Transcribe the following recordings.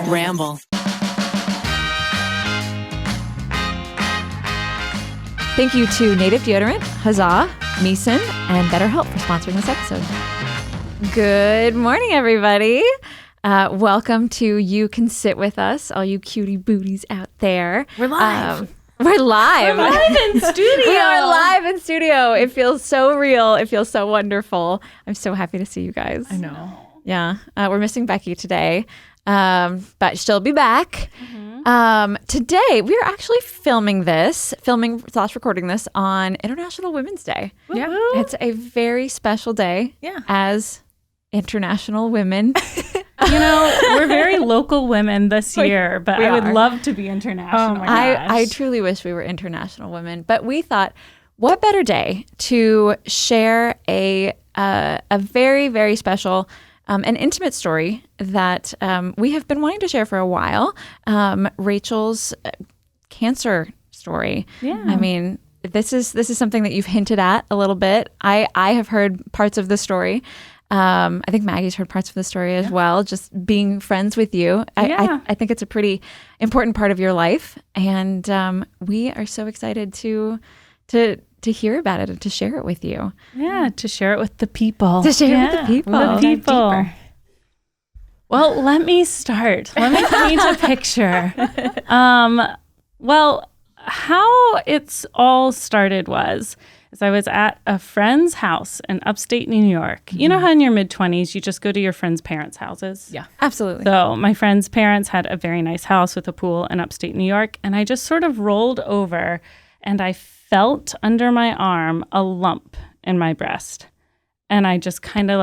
Ramble. Thank you to Native Deodorant, Huzzah, Meeson, and BetterHelp for sponsoring this episode. Good morning, everybody. Welcome to You Can Sit With Us, all you cutie booties out there. We're live. We're live. We're live in studio. We are live in studio. It feels so real. It feels so wonderful. I'm so happy to see you guys. I know. Yeah. We're missing Becky today, but she'll be back. Today, we're actually filming / recording this on International Women's Day. Yeah. It's a very special day as international women. You know, we're very local women this year, but I would love to be international. Oh my gosh. I truly wish we were international women, but we thought, what better day to share a very, very special an intimate story that we have been wanting to share for a while. Rachel's cancer story. Yeah. I mean, this is something that you've hinted at a little bit. I have heard parts of the story. I think Maggie's heard parts of the story as well, just being friends with you. I think it's a pretty important part of your life. And we are so excited to hear about it and to share it with you. Yeah, to share it with the people. To share it with the people. The people. Well, let me start. Let me paint a picture. Well, how it's all started was I was at a friend's house in upstate New York. Mm-hmm. You know how in your mid-20s, you just go to your friends' parents' houses? Yeah, absolutely. So my friend's parents had a very nice house with a pool in upstate New York. And I just sort of rolled over and I felt under my arm a lump in my breast. And I just kind of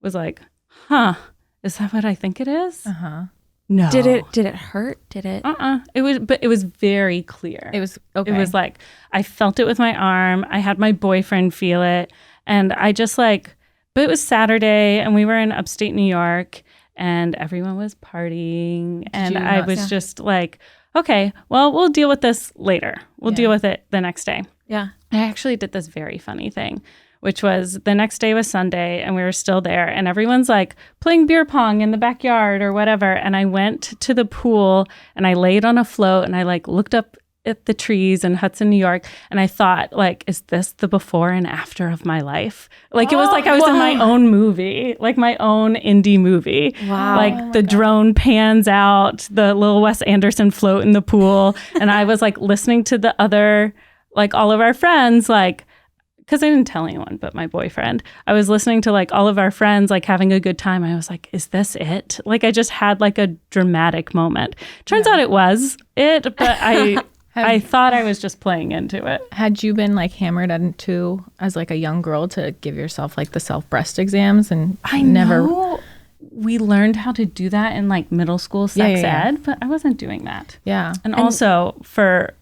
was like, huh, is that what I think it is? Uh-huh. No. Did it hurt? Did it? It was very clear. It was okay. It was like, I felt it with my arm. I had my boyfriend feel it. And I just but it was Saturday and we were in upstate New York and everyone was partying. And I was just like, okay, well, we'll deal with this later. We'll deal with it the next day. Yeah. I actually did this very funny thing, which was the next day was Sunday and we were still there and everyone's playing beer pong in the backyard or whatever. And I went to the pool and I laid on a float and I looked up at the trees in Hudson, New York. And I thought is this the before and after of my life? It was I was in my own movie, my own indie movie. Wow. The drone pans out, the little Wes Anderson float in the pool. And I was listening to the other, all of our friends, because I didn't tell anyone but my boyfriend. I was listening to all of our friends having a good time. I was like, is this it? I just had a dramatic moment. Turns out it was it, but I thought I was just playing into it. Had you been hammered into as a young girl to give yourself the self breast exams and I know we learned how to do that in middle school sex ed, but I wasn't doing that. Yeah. And also for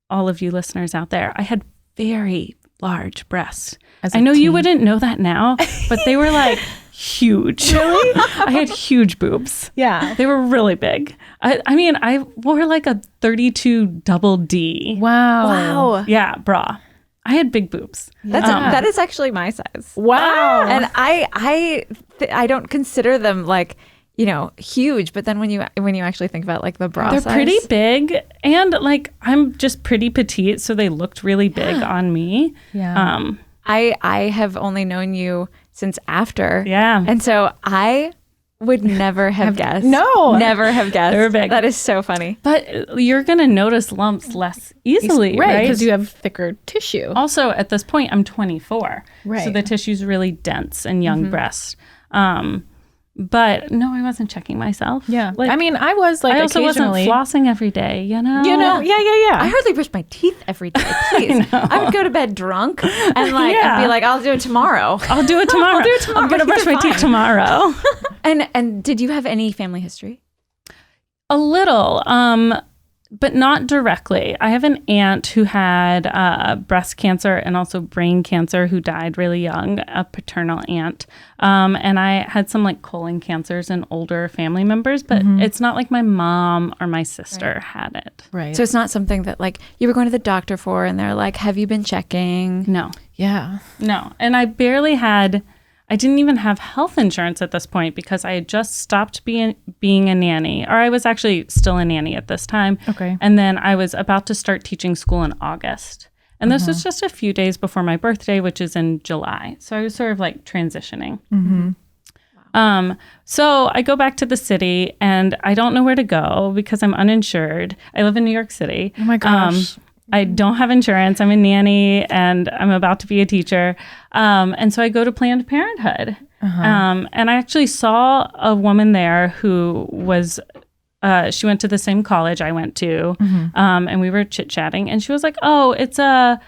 all of you listeners out there, I had very large breasts. I know you wouldn't know that now, but they were huge. Really? I had huge boobs. Yeah. They were really big. I wore a 32 double D. Wow. Yeah, bra. I had big boobs. That is actually my size. Wow. And I don't consider them huge, but then when you actually think about the bra they're size, pretty big and I'm just pretty petite, so they looked really big on me. Yeah. I have only known you since after. Yeah. And so I would never have guessed. No. Never have guessed. They're big. That is so funny. But you're going to notice lumps less easily, right? Because you have thicker tissue. Also, at this point, I'm 24. Right. So the tissue's really dense and young breast. But no, I wasn't checking myself. Yeah. I was I also wasn't occasionally flossing every day, Yeah. I hardly brush my teeth every day. Please. I would go to bed drunk and and be like, I'll do it tomorrow. I'll do it tomorrow. I'm going to brush my teeth tomorrow. And did you have any family history? A little. But not directly. I have an aunt who had breast cancer and also brain cancer who died really young, a paternal aunt. And I had some colon cancers in older family members, but it's not my mom or my sister had it. Right. So it's not something that you were going to the doctor for and they're have you been checking? No. Yeah. No. And I barely had I didn't even have health insurance at this point because I had just stopped being a nanny, or I was actually still a nanny at this time. Okay. And then I was about to start teaching school in August. And this was just a few days before my birthday, which is in July. So I was sort of like transitioning. So I go back to the city and I don't know where to go because I'm uninsured. I live in New York City. Oh my gosh. I don't have insurance. I'm a nanny and I'm about to be a teacher. And so I go to Planned Parenthood. And I actually saw a woman there who was, she went to the same college I went to. And we were chit-chatting and she was like, oh, it's I'm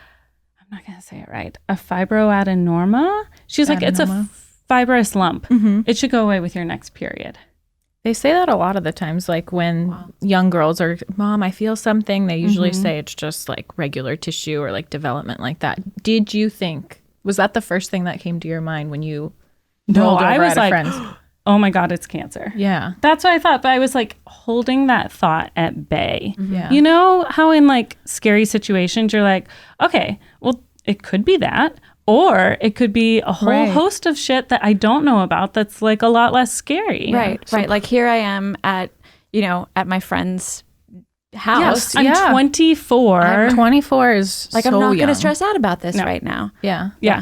not going to say it right, a fibroadenoma. She's like, it's a fibrous lump. It should go away with your next period. They say that a lot of the times, like when young girls are, Mom, I feel something. They usually say it's just like regular tissue or like development like that. Did you think, was that the first thing that came to your mind when you rolled over I was at a like, friend's? Oh my God, it's cancer. Yeah. That's what I thought. But I was like holding that thought at bay. Yeah. You know how in like scary situations, you're like, okay, well, it could be that. Or it could be a whole host of shit that I don't know about that's like a lot less scary. Right. Like here I am at my friend's house. Yes, I'm 24. 24 is Like so I'm not young. going to stress out about this right now. Yeah. Yeah.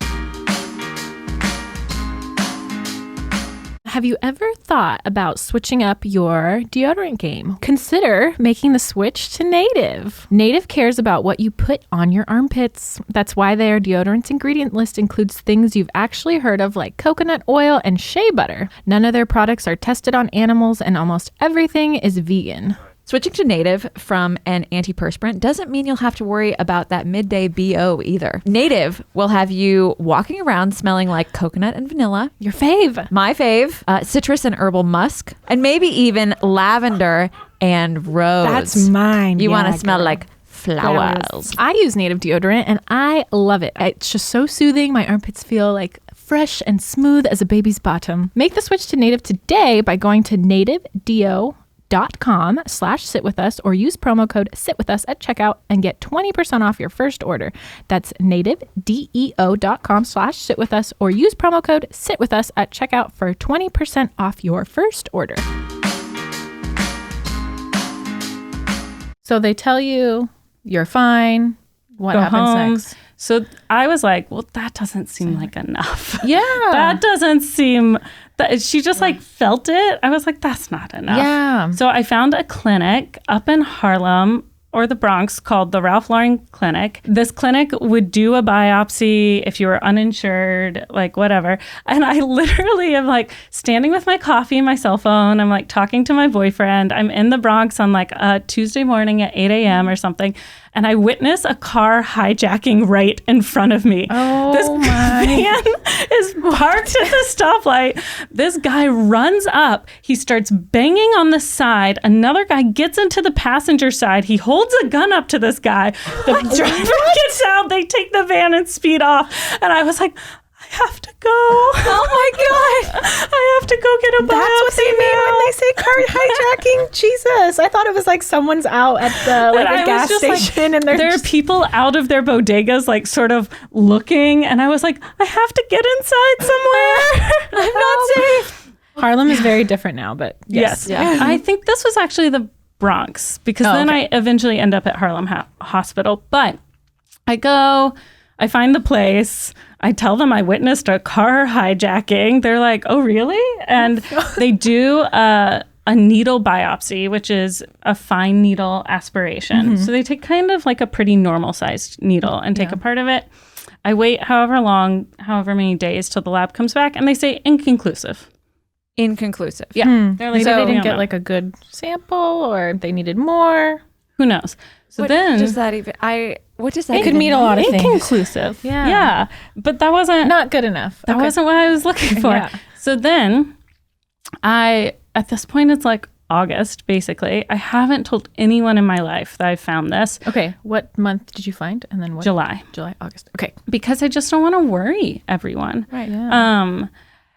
Have you ever thought about switching up your deodorant game? Consider making the switch to Native. Native cares about what you put on your armpits. That's why their deodorant's ingredient list includes things you've actually heard of like coconut oil and shea butter. None of their products are tested on animals and almost everything is vegan. Switching to Native from an antiperspirant doesn't mean you'll have to worry about that midday BO either. Native will have you walking around smelling like coconut and vanilla, Your fave. my fave, citrus and herbal musk, and maybe even lavender and rose. That's mine. You want Yeah, to smell girl. like flowers. I use Native deodorant and I love it. It's just so soothing. My armpits feel like fresh and smooth as a baby's bottom. Make the switch to Native today by going to nativedeo.com/sitwithus or use promo code sitwithus at checkout and get 20% off your first order. That's nativedeo.com/sitwithus or use promo code sitwithus at checkout for 20% off your first order. So they tell you you're fine. What Go happens home. next? So I was like, well, that doesn't seem like enough. Yeah. That doesn't seem that she just like felt it. I was like, that's not enough. Yeah. So I found a clinic up in Harlem or the Bronx called the Ralph Lauren Clinic. This clinic would do a biopsy if you were uninsured, like whatever. And I literally am like standing with my coffee and my cell phone. I'm like talking to my boyfriend. I'm in the Bronx on like a Tuesday morning at 8 a.m. or something. And I witness a car hijacking right in front of me. Oh, this my. van is parked at the stoplight. This guy runs up. He starts banging on the side. Another guy gets into the passenger side. He holds a gun up to this guy. The driver gets out. They take the van and speed off. And I was like, I have to go. Oh my God. I have to go get a biopsy. That's what they mean when they say car hijacking. Jesus. I thought it was like someone's out at the like And a I gas was just station like, and they're there just... are people out of their bodegas like sort of looking, and I was like, I have to get inside somewhere. I'm not safe. Harlem is very different now, but Yes. Yeah. I think this was actually the Bronx because then I eventually end up at Harlem Hospital. But I go, I find the place. I tell them I witnessed a car hijacking. They're like, oh, really? And they do a needle biopsy, which is a fine needle aspiration. So they take kind of like a pretty normal sized needle and take a part of it. I wait however many days till the lab comes back, and they say inconclusive. Inconclusive. Yeah. They're like, Maybe so, they didn't we don't get know. like a good sample or they needed more. Who knows? So What then does that even? What does that? It could even mean a lot of things. inconclusive. Yeah. Yeah. But that wasn't Not good enough. that wasn't what I was looking for. Yeah. So then at this point it's like August basically. I haven't told anyone in my life that I found this. Okay. What month did you find? And then what? July. July, August. Okay. Because I just don't want to worry everyone. Right. Yeah.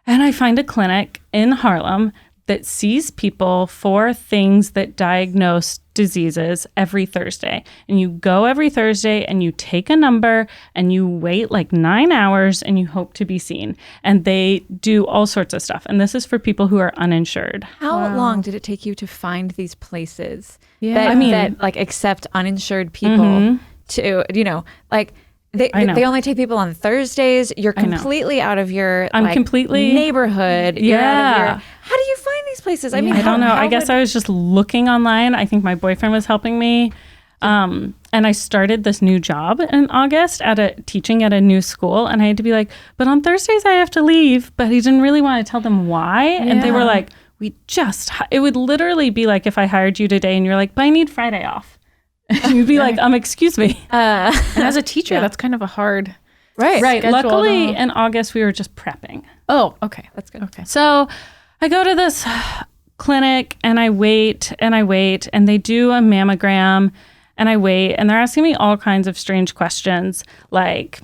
And I find a clinic in Harlem that sees people for things that diagnose diseases every Thursday. And you go every Thursday and you take a number and you wait like 9 hours and you hope to be seen. And they do all sorts of stuff. And this is for people who are uninsured. How long did it take you to find these places Yeah. that like accept uninsured people to, you know, like they only take people on Thursdays. You're completely out of your completely neighborhood. You're out of your, how do you find these places? I mean, I don't know. I guess I was just looking online. I think my boyfriend was helping me. And I started this new job in August teaching at a new school. And I had to be like, but on Thursdays I have to leave. But he didn't really want to tell them why. And they were like, it would literally be like if I hired you today and you're like, but I need Friday off. And you'd be like, excuse me. And as a teacher, that's kind of a hard right. schedule. Luckily, in August, we were just prepping. Oh, okay. That's good. Okay. So I go to this clinic and I wait and they do a mammogram and I wait and they're asking me all kinds of strange questions like,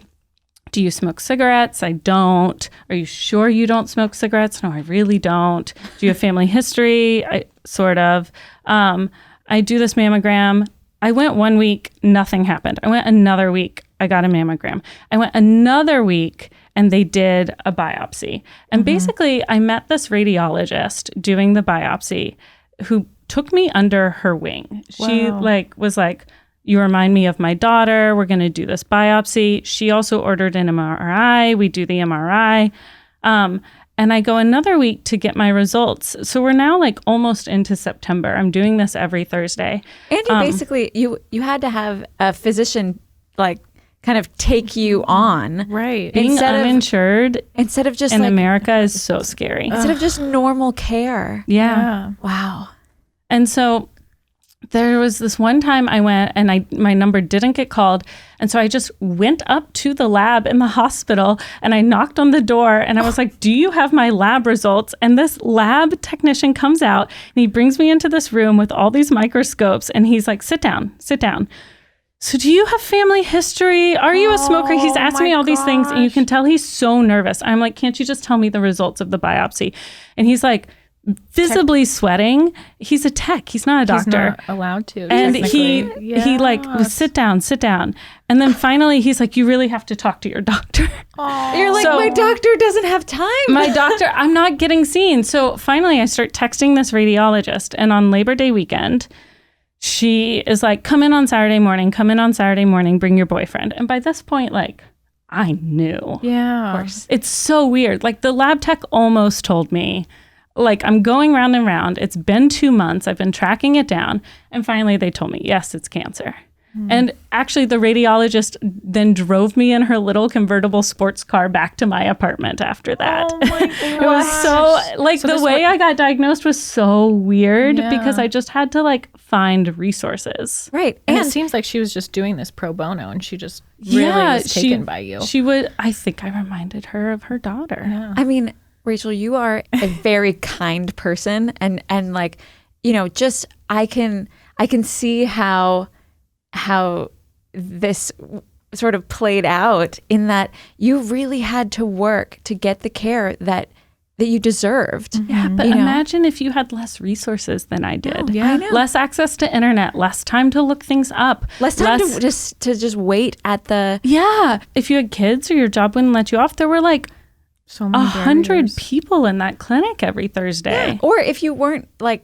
do you smoke cigarettes? I don't. Are you sure you don't smoke cigarettes? No, I really don't. Do you have family history? Sort of. I do this mammogram. I went 1 week, nothing happened. I went another week, I got a mammogram. I went another week and they did a biopsy. And basically I met this radiologist doing the biopsy who took me under her wing. She was like, you remind me of my daughter. We're going to do this biopsy. She also ordered an MRI. We do the MRI. And I go another week to get my results. So we're now like almost into September. I'm doing this every Thursday. And you basically, you had to have a physician like kind of take you on. Right. Being uninsured instead of just in like, America is so scary. Instead of just normal care. Yeah. Wow. And so there was this one time I went and my number didn't get called. And so I just went up to the lab in the hospital and I knocked on the door and I was like, do you have my lab results? And this lab technician comes out and he brings me into this room with all these microscopes and he's like, sit down. So do you have family history? Are you a smoker? He's asking me all these things and you can tell he's so nervous. I'm like, can't you just tell me the results of the biopsy? And he's like, visibly sweating. He's a tech. He's not a doctor. He's not allowed to. And he like, sit down. And then finally he's like, you really have to talk to your doctor. You're like, my doctor doesn't have time. My doctor, I'm not getting seen. So finally I start texting this radiologist and on Labor Day weekend, she is like, come in on Saturday morning, bring your boyfriend. And by this point, like, I knew. Yeah. Of course. It's so weird. Like the lab tech almost told me, like, I'm going round and round. It's been 2 months. I've been tracking it down. And finally they told me, yes, it's cancer. And actually the radiologist then drove me in her little convertible sports car back to my apartment after that. Oh my gosh. It was so, like, the way I got diagnosed was so weird because I just had to, like, find resources. Right. And it seems like she was just doing this pro bono and she just really was taken by you. I think I reminded her of her daughter. Yeah. I mean, Rachel, you are a very kind person and like, you know, just I can see how this sort of played out in that you really had to work to get the care that you deserved. Yeah, but imagine if you had less resources than I did. I know. Less access to internet, less time to look things up. Less time to just wait at the... Yeah. If you had kids or your job wouldn't let you off, there were like so many 100 people in that clinic every Thursday. Yeah. Or if you weren't like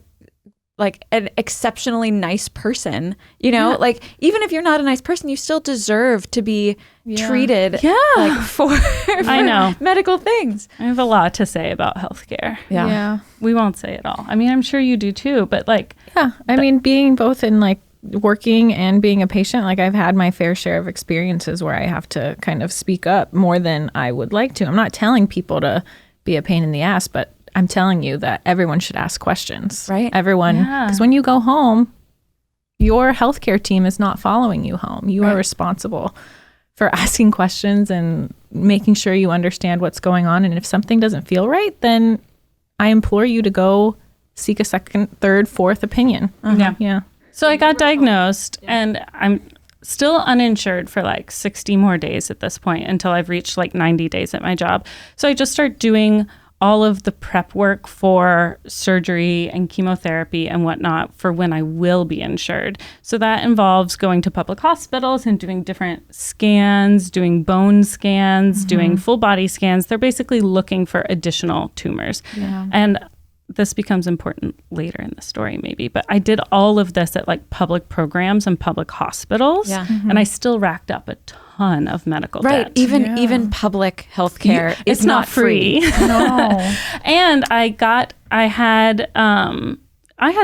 an exceptionally nice person, you know, like even if you're not a nice person, you still deserve to be treated like for I know medical things. I have a lot to say about healthcare. Yeah. We won't say it all. I mean, I'm sure you do too, but like, I mean, being both in like working and being a patient, like I've had my fair share of experiences where I have to kind of speak up more than I would like to. I'm not telling people to be a pain in the ass, but I'm telling you that everyone should ask questions. Right. Everyone. Because when you go home, your healthcare team is not following you home. You are responsible for asking questions and making sure you understand what's going on. And if something doesn't feel right, then I implore you to go seek a second, third, fourth opinion. Yeah. So I got diagnosed and I'm still uninsured for like 60 more days at this point until I've reached like 90 days at my job. So I just start doing all of the prep work for surgery and chemotherapy and whatnot for when I will be insured. So that involves going to public hospitals and doing different scans, doing bone scans, doing full body scans. They're basically looking for additional tumors. Yeah. And this becomes important later in the story maybe, but I did all of this at like public programs and public hospitals, and I still racked up a ton of medical debt. Even public healthcare it's not free. No. And I had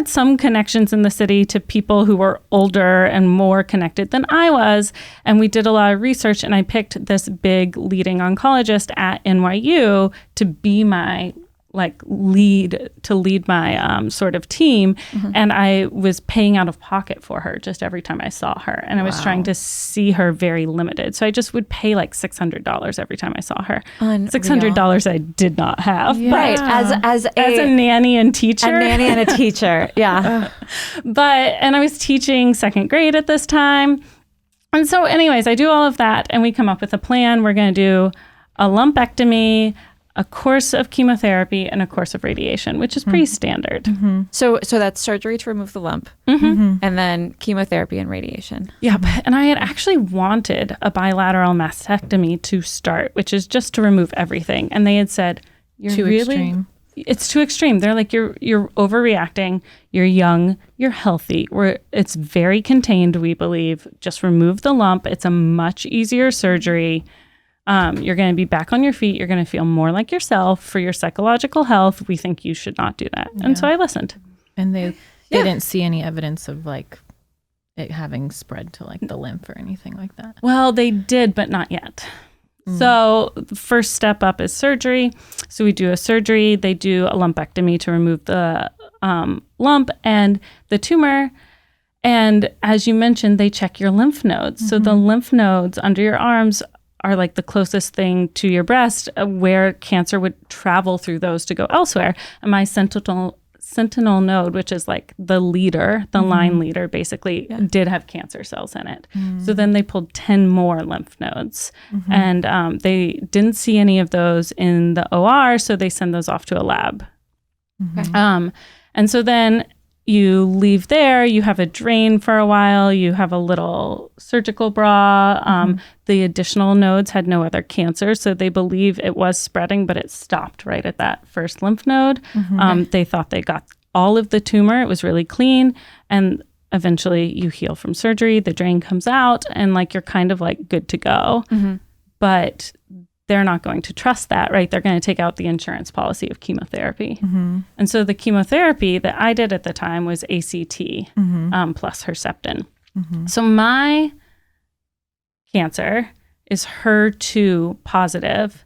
some connections in the city to people who were older and more connected than I was. And we did a lot of research, and I picked this big leading oncologist at NYU to be my lead my sort of team. And I was paying out of pocket for her just every time I saw her. And I was trying to see her very limited. So I just would pay like $600 every time I saw her. Unreal. $600 I did not have. Yeah. Right. As As a nanny and teacher. A nanny and a teacher. Yeah. And I was teaching second grade at this time. And so anyways, I do all of that and we come up with a plan. We're going to do a lumpectomy, a course of chemotherapy, and a course of radiation, which is pretty standard. So that's surgery to remove the lump, and then chemotherapy and radiation. Yeah, and I had actually wanted a bilateral mastectomy to start, which is just to remove everything. And they had said, "You're Too really extreme. It's too extreme." They're like, "You're overreacting. You're young. You're healthy. It's very contained. We believe. Just remove the lump. It's a much easier surgery." You're going to be back on your feet. You're going to feel more like yourself. For your psychological health, we think you should not do that. And so I listened. And they didn't see any evidence of like it having spread to like the lymph or anything like that. Well, they did, but not yet. So the first step up is surgery. So we do a surgery. They do a lumpectomy to remove the lump and the tumor. And as you mentioned, they check your lymph nodes. So the lymph nodes under your arms are like the closest thing to your breast where cancer would travel through those to go elsewhere. And my sentinel node, which is like the leader, the line leader, basically did have cancer cells in it. So then they pulled 10 more lymph nodes. And they didn't see any of those in the OR, so they send those off to a lab. And so then you leave there, you have a drain for a while, you have a little surgical bra. The additional nodes had no other cancer, so they believe it was spreading, but it stopped right at that first lymph node. They thought they got all of the tumor. It was really clean. And eventually you heal from surgery, the drain comes out, and like you're kind of like good to go. But they're not going to trust that, right? They're going to take out the insurance policy of chemotherapy. And so the chemotherapy that I did at the time was ACT plus Herceptin. So my cancer is HER2 positive,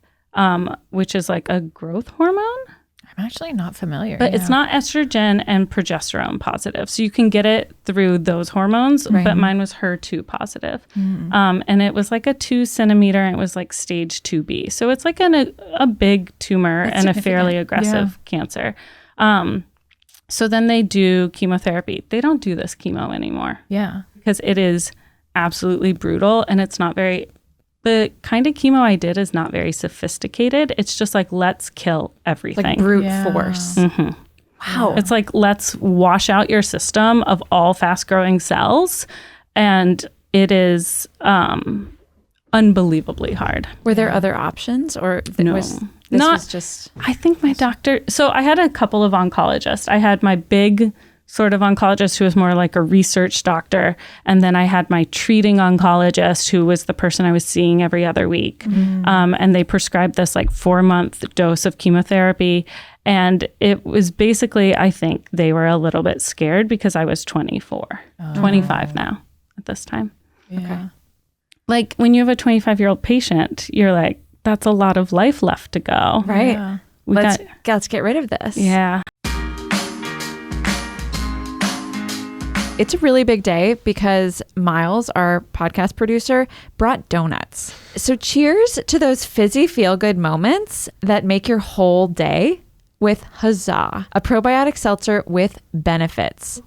which is like a growth hormone. I'm actually not familiar. But it's not estrogen and progesterone positive. So you can get it through those hormones, but mine was HER2 positive. And it was like a 2 centimeter, and it was like stage 2B. So it's like a big tumor and a fairly aggressive cancer. So then they do chemotherapy. They don't do this chemo anymore. Yeah. Because it is absolutely brutal, and it's not very... The kind of chemo I did is not very sophisticated. It's just like, let's kill everything. Like brute force. Wow. It's like, let's wash out your system of all fast-growing cells. And it is unbelievably hard. Were there other options, or No. was just... I think my doctor... So I had a couple of oncologists. I had my big sort of oncologist who was more like a research doctor. And then I had my treating oncologist who was the person I was seeing every other week. And they prescribed this like 4-month dose of chemotherapy. And it was basically, I think they were a little bit scared because I was 25 now at this time. Yeah. Like when you have a 25-year-old patient, you're like, that's a lot of life left to go. Right. Yeah. Let's get rid of this. Yeah. It's a really big day because Miles, our podcast producer, brought donuts. So cheers to those fizzy feel-good moments that make your whole day with Huzzah, a probiotic seltzer with benefits.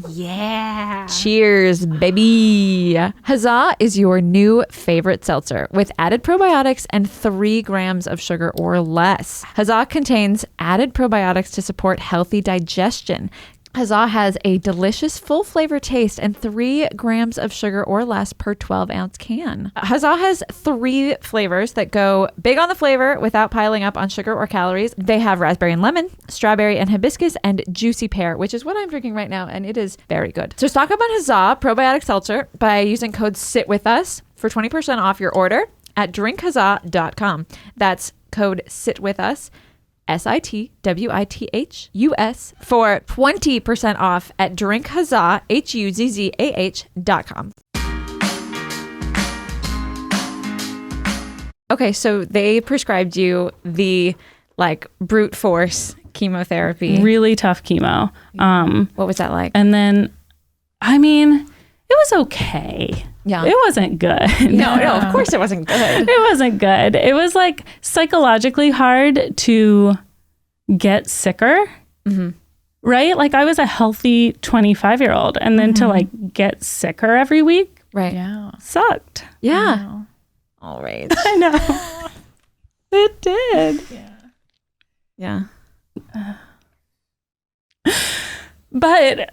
Yeah. Cheers, baby. Huzzah is your new favorite seltzer with added probiotics and 3 grams of sugar or less. Huzzah contains added probiotics to support healthy digestion. Huzzah has a delicious full flavor taste and 3 grams of sugar or less per 12-ounce can. Huzzah has 3 flavors that go big on the flavor without piling up on sugar or calories. They have raspberry and lemon, strawberry and hibiscus, and juicy pear, which is what I'm drinking right now, and it is very good. So stock up on Huzzah probiotic seltzer by using code SITWITHUS for 20% off your order at drinkhuzzah.com. That's code SITWITHUS. SITWITHUS for 20% off at drinkhuzzah, HUZZAH.com. Okay, so they prescribed you the like brute force chemotherapy. Really tough chemo. What was that like? And then, I mean, it was okay. Yeah. It wasn't good. No, of course it wasn't good. It wasn't good. It was like psychologically hard to get sicker, right? Like I was a healthy 25-year-old and then to like get sicker every week, Right. Yeah. sucked. Yeah. All right. I know. It did. Yeah. But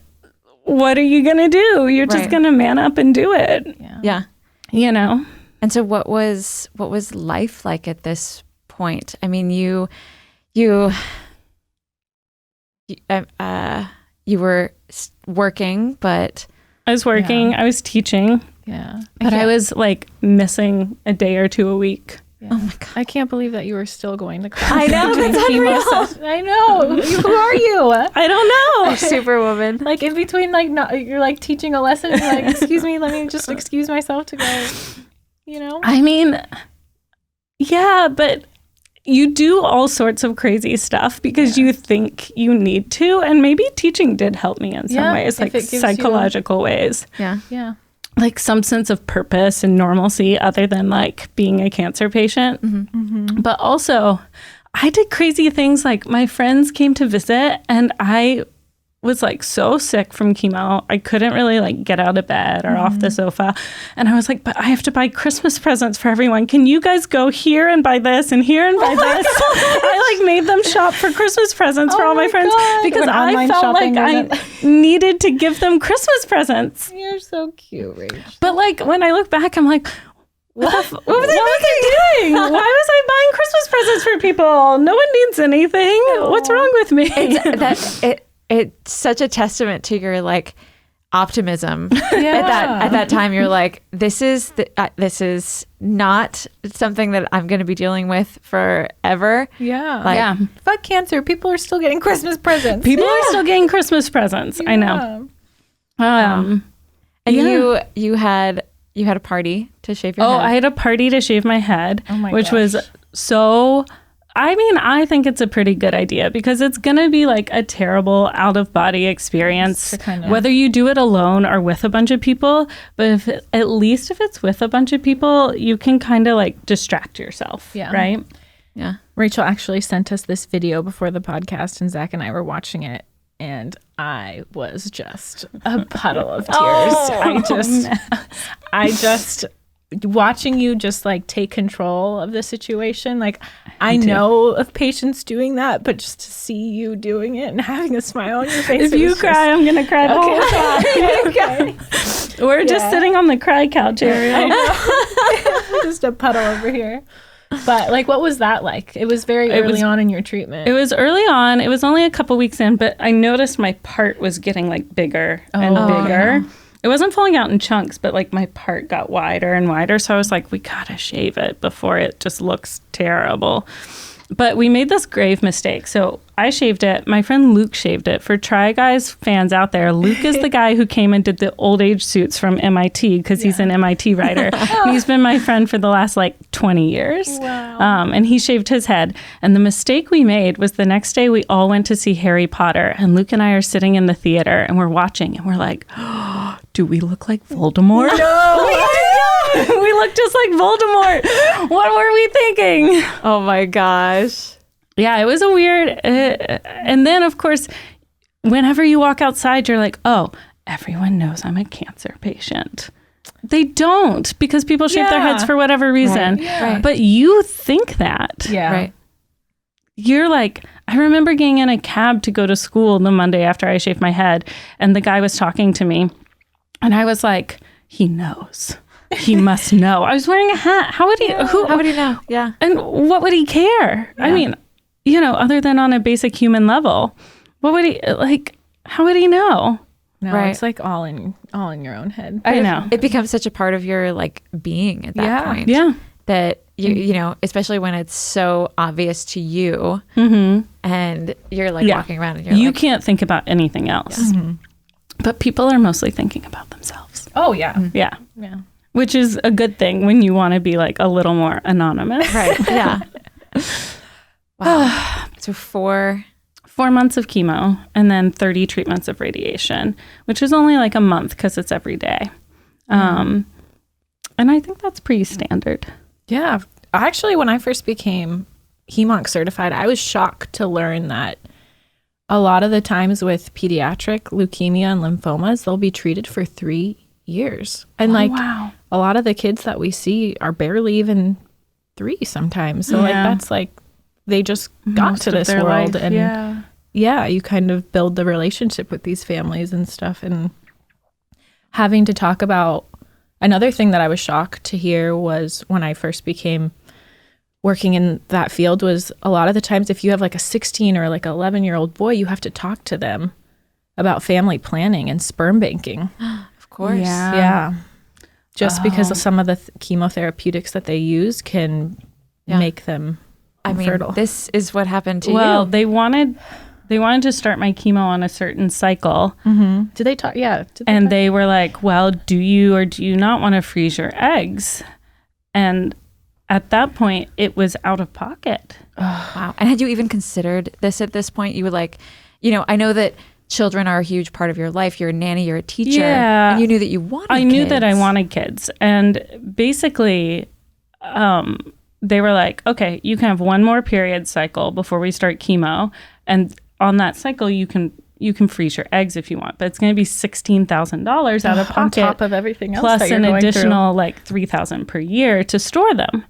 what are you going to do? You're just Right. going to man up and do it, Yeah. you know? And so what was life like at this point? I mean, you were working, but I was working, I was teaching, Yeah. but I was like missing a day or 2 a week. Yeah. oh my God. I can't believe that you were still going to class. I know, Doing that's chemo unreal. sessions. I know. Who are you? I don't know. Superwoman. Like in between, like you're like teaching a lesson. You're like, excuse me, let me just excuse myself to go. You know. I mean, yeah, but you do all sorts of crazy stuff because you think you need to. And maybe teaching did help me in some ways, if like it gives you- psychological ways. Yeah. Yeah. Like some sense of purpose and normalcy other than like being a cancer patient. But also, I did crazy things. Like my friends came to visit and I was like so sick from chemo. I couldn't really like get out of bed or off the sofa. And I was like, but I have to buy Christmas presents for everyone. Can you guys go here and buy this and here and buy this? I like made them shop for Christmas presents for all my friends because When I online felt shopping like I needed to give them Christmas presents. You're so cute, Rach. But like when I look back, I'm like, what was I doing? Why was I buying Christmas presents for people? No one needs anything. What's wrong with me? It's such a testament to your like optimism. Yeah. At that time, you're like, this is not something that I'm going to be dealing with forever. Yeah. Like, Yeah. Fuck cancer. People are still getting Christmas presents. People are still getting Christmas presents. I know. And you had a party to shave your head. I had a party to shave my head, which gosh. was so. I mean, I think it's a pretty good idea because it's going to be like a terrible out-of-body experience, whether you do it alone or with a bunch of people. But at least if it's with a bunch of people, you can kind of like distract yourself, right? Yeah. Rachel actually sent us this video before the podcast, and Zach and I were watching it, and I was just a puddle of tears. I just watching you just like take control of the situation. Like I know of patients doing that, but just to see you doing it and having a smile on your face. If you cry, I'm gonna cry the whole time. Okay. We're just sitting on the cry couch, Ariel. Just a puddle over here. But like, what was that like? It was very early on in your treatment. It was early on. It was only a couple weeks in, but I noticed my part was getting like bigger and bigger. Yeah. It wasn't falling out in chunks, but like my part got wider and wider. So I was like, we gotta shave it before it just looks terrible. But we made this grave mistake. So I shaved it. My friend Luke shaved it. For Try Guys fans out there, Luke is the guy who came and did the old age suits from MIT because he's an MIT writer. He's been my friend for the last like 20 years. Wow. And he shaved his head. And the mistake we made was the next day we all went to see Harry Potter. And Luke and I are sitting in the theater and we're watching and we're like, oh, do we look like Voldemort? No. We look just like Voldemort. What were we thinking? Oh my gosh. Yeah, it was a weird. And then, of course, whenever you walk outside, you're like, oh, everyone knows I'm a cancer patient. They don't, because people shave their heads for whatever reason. Right. Yeah. But you think that. Yeah. Right. You're like, I remember getting in a cab to go to school the Monday after I shaved my head, and the guy was talking to me, and I was like, he knows. He must know. I was wearing a hat. How would he? How would he know? Yeah. And what would he care? Yeah. I mean, other than on a basic human level, what would he like? How would he know? No, Right. it's like all in your own head. I know. It becomes such a part of your like being at that point. Yeah. That you know, especially when it's so obvious to you, and you're like walking around and you're you like, can't think about anything else. But people are mostly thinking about themselves. Oh yeah. Yeah. Yeah. Which is a good thing when you want to be like a little more anonymous. right? Yeah. Wow. So 4 months of chemo and then 30 treatments of radiation, which is only like a month because it's every day. And I think that's pretty standard. Yeah. Actually, when I first became HEMONC certified, I was shocked to learn that a lot of the times with pediatric leukemia and lymphomas, they'll be treated for 3 years. And Wow. a lot of the kids that we see are barely even 3 sometimes. So like that's like they just got Most to of this their world life, and yeah, you kind of build the relationship with these families and stuff. And having to talk about another thing that I was shocked to hear was when I first became working in that field was a lot of the times if you have like a 16 or like 11-year-old boy, you have to talk to them about family planning and sperm banking. Of course. Yeah. Just because of some of the chemotherapeutics that they use can make them infertile. I mean, this is what happened to Well, you. they wanted to start my chemo on a certain cycle. Did they talk? Yeah. And they were like, well, do you or do you not want to freeze your eggs? And at that point, it was out of pocket. Wow. And had you even considered this at this point? You were like, I know that children are a huge part of your life. You're a nanny, you're a teacher. Yeah. And you knew that you wanted I knew kids. that I wanted kids. And basically, they were like, okay, you can have one more period cycle before we start chemo. And on that cycle, you can freeze your eggs if you want, but it's going to be $16,000 out of pocket on top of everything else plus that you're an going additional like $3,000 per year to store them.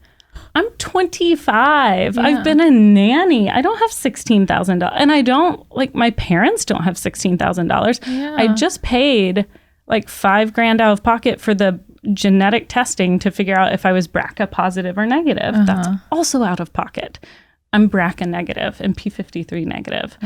I'm 25. Yeah. I've been a nanny. I don't have $16,000, and I don't like my parents don't have $16,000. Yeah. I just paid like $5,000 out of pocket for the genetic testing to figure out if I was BRCA positive or negative. That's also out of pocket. I'm BRCA negative and P53 negative.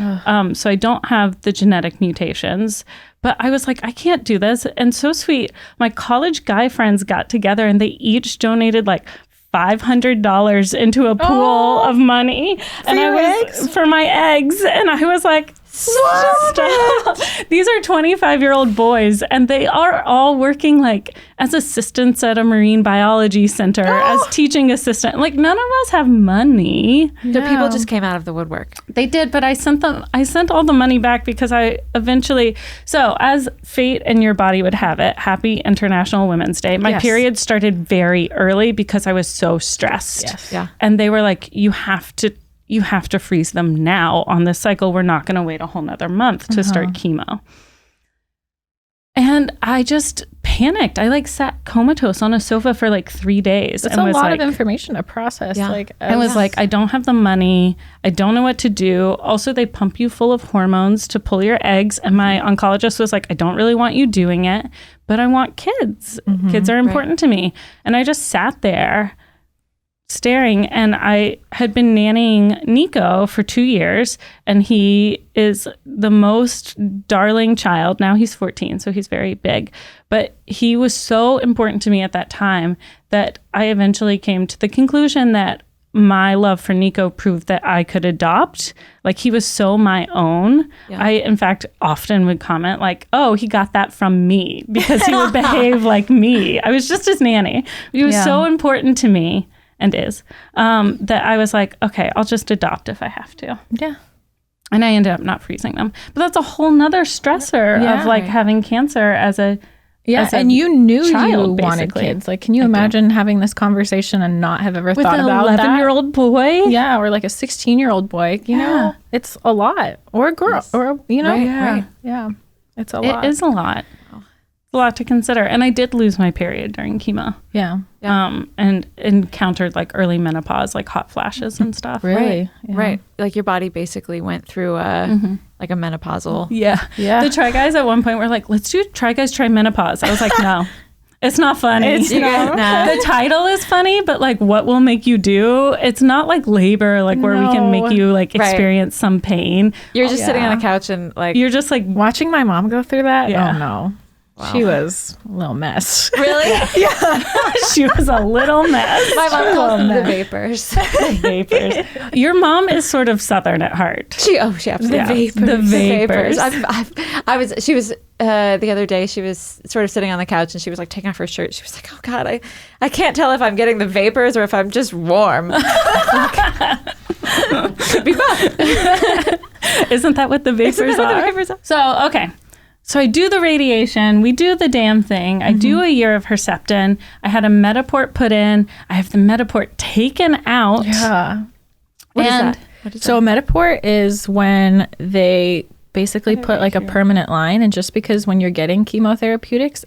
So I don't have the genetic mutations. But I was like, I can't do this. And so sweet. My college guy friends got together and they each donated like $500 into a pool of money. For my eggs. And I was like, stop. These are 25-year-old boys, and they are all working like as assistants at a marine biology center, as teaching assistant. Like none of us have money. So people just came out of the woodwork. They did, but I sent all the money back because I eventually, so as fate and your body would have it, happy International Women's Day. My period started very early because I was so stressed. Yes. Yeah. And they were like, you have to freeze them now on this cycle. We're not going to wait a whole nother month to start chemo. And I just panicked. I like sat comatose on a sofa for like 3 days. It's a lot of information to process. Yeah. Like I was like, I don't have the money. I don't know what to do. Also, they pump you full of hormones to pull your eggs. And my oncologist was like, I don't really want you doing it, but I want kids. Kids are important to me. And I just sat there staring, and I had been nannying Nico for 2 years, and he is the most darling child. Now he's 14, so he's very big, but he was so important to me at that time that I eventually came to the conclusion that my love for Nico proved that I could adopt. Like he was so my own. I, in fact, often would comment like, oh, he got that from me because he would behave like me. I was just his nanny. He was so important to me. And is, that I was like, okay, I'll just adopt if I have to. Yeah. And I ended up not freezing them. But that's a whole nother stressor of like having cancer as a and you knew child, you wanted kids. Like, can you imagine having this conversation and not have ever thought about an 11-year-old boy? Yeah, or like a 16-year-old boy. You know, it's a lot. Or a girl. Or, you know. Right. Yeah. It's a lot. It is a lot. a lot to consider. And I did lose my period during chemo. Yeah. And encountered like early menopause, like hot flashes and stuff. Really? Right. Like your body basically went through like a menopausal. Yeah. The Try Guys at one point were like, let's do Try Guys Try Menopause. I was like, no. It's not funny. The title is funny, but like what will make you do? It's not like labor, like where we can make you like experience some pain. You're just sitting on a couch and like you're just like watching my mom go through that. Yeah. Oh no. Wow. She was a little mess. Really? She was a little mess. My mom calls them the vapors. The vapors. Your mom is sort of Southern at heart. She absolutely. The vapors. She was the other day, she was sort of sitting on the couch and she was like taking off her shirt. She was like, oh God, I can't tell if I'm getting the vapors or if I'm just warm. Could be both. Isn't that what the vapors are? So, okay. So I do the radiation. We do the damn thing. I do a year of Herceptin. I had a Metaport put in. I have the Metaport taken out. Yeah. What is that? So a Metaport is when they basically put like a permanent line. And just because when you're getting chemotherapeutics,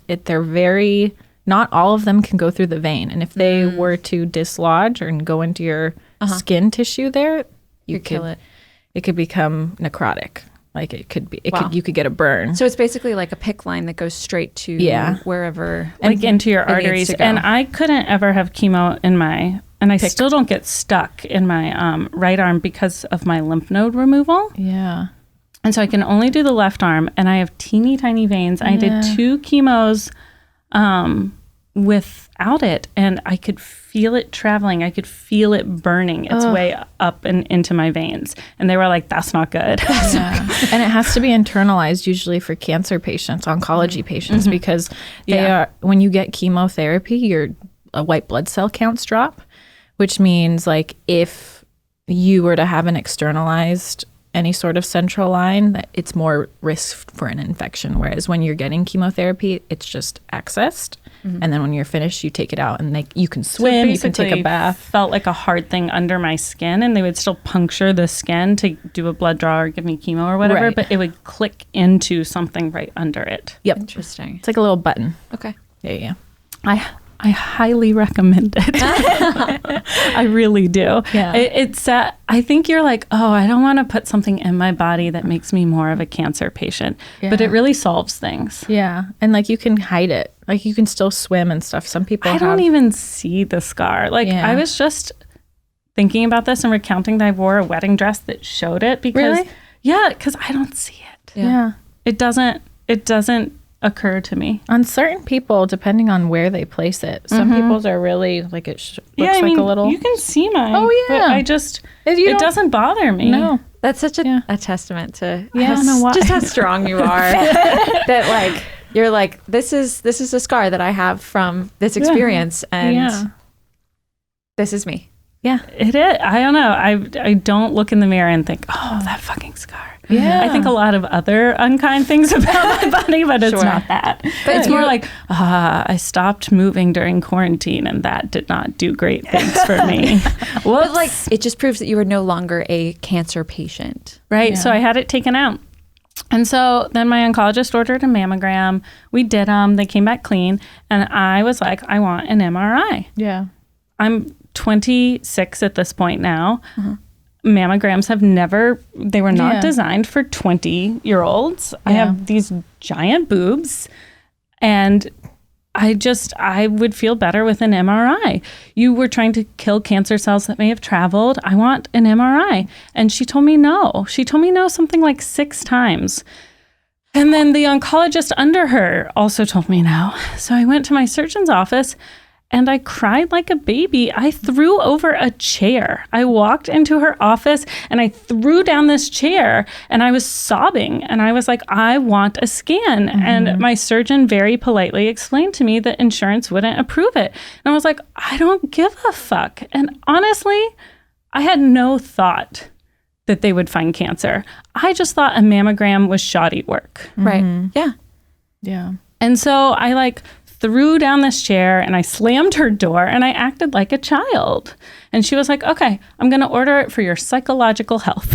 not all of them can go through the vein. And if they were to dislodge or go into your skin tissue there, you could kill it. It could become necrotic. Like you could get a burn. So it's basically like a PICC line that goes straight to wherever, like into your arteries. And I couldn't ever have chemo in and I still don't get stuck in my right arm because of my lymph node removal. Yeah. And so I can only do the left arm, and I have teeny tiny veins. I did 2 chemos without it, and I could feel it traveling. I could feel it burning its way up and into my veins. And they were like, that's not good. And it has to be internalized usually for cancer patients, oncology patients, because they are, when you get chemotherapy, your white blood cell counts drop, which means like if you were to have an externalized any sort of central line, it's more risk for an infection. Whereas when you're getting chemotherapy, it's just accessed. And then when you're finished, you take it out and you can swim, you can take a bath. Felt like a hard thing under my skin, and they would still puncture the skin to do a blood draw or give me chemo or whatever, but it would click into something right under it. Yep. Interesting. It's like a little button. Okay. Yeah. I highly recommend it. I really do. Yeah. It's I think you're like, oh, I don't want to put something in my body that makes me more of a cancer patient. Yeah. But it really solves things. Yeah. And like you can hide it. Like you can still swim and stuff. Some people don't even see the scar. Like I was just thinking about this and recounting that I wore a wedding dress that showed it because because I don't see it. Yeah. It doesn't occur to me. On certain people, depending on where they place it, some people's are really like looks like a little. You can see mine. Oh yeah, but it doesn't bother me. No, that's such a testament to I don't know why. Just how strong you are. That like you're like this is a scar that I have from this experience, and this is me. Yeah, it is. I don't know. I don't look in the mirror and think, oh, that fucking scar. Yeah. I think a lot of other unkind things about my body, but it's not that. But it's more like, I stopped moving during quarantine and that did not do great things for me. But like, it just proves that you are no longer a cancer patient. Right. Yeah. So I had it taken out. And so then my oncologist ordered a mammogram. We did them. They came back clean. And I was like, I want an MRI. Yeah. I'm 26 at this point now. Mammograms they were not designed for 20-year-olds. I have these giant boobs and I would feel better with an MRI. You were trying to kill cancer cells that may have traveled. I want an MRI. And she told me no. She told me no something like 6 times. And then the oncologist under her also told me no. So I went to my surgeon's office and I cried like a baby. I threw over a chair. I walked into her office and I threw down this chair and I was sobbing. And I was like, I want a scan. And my surgeon very politely explained to me that insurance wouldn't approve it. And I was like, I don't give a fuck. And honestly, I had no thought that they would find cancer. I just thought a mammogram was shoddy work. Right. Yeah. Yeah. And so I threw down this chair and I slammed her door and I acted like a child. And she was like, okay, I'm going to order it for your psychological health.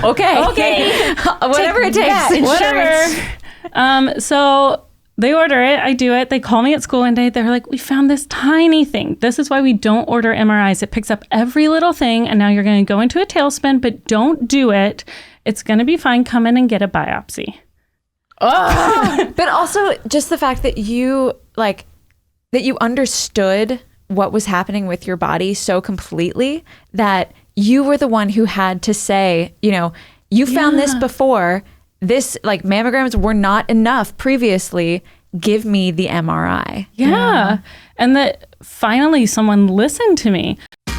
Okay. Whatever it takes. Whatever. So they order it. I do it. They call me at school one day. They're like, we found this tiny thing. This is why we don't order MRIs. It picks up every little thing. And now you're going to go into a tailspin, but don't do it. It's going to be fine. Come in and get a biopsy. Oh. But also just the fact that you understood what was happening with your body so completely that you were the one who had to say, you found this before. This, mammograms were not enough previously. Give me the MRI. Yeah. And that finally someone listened to me. I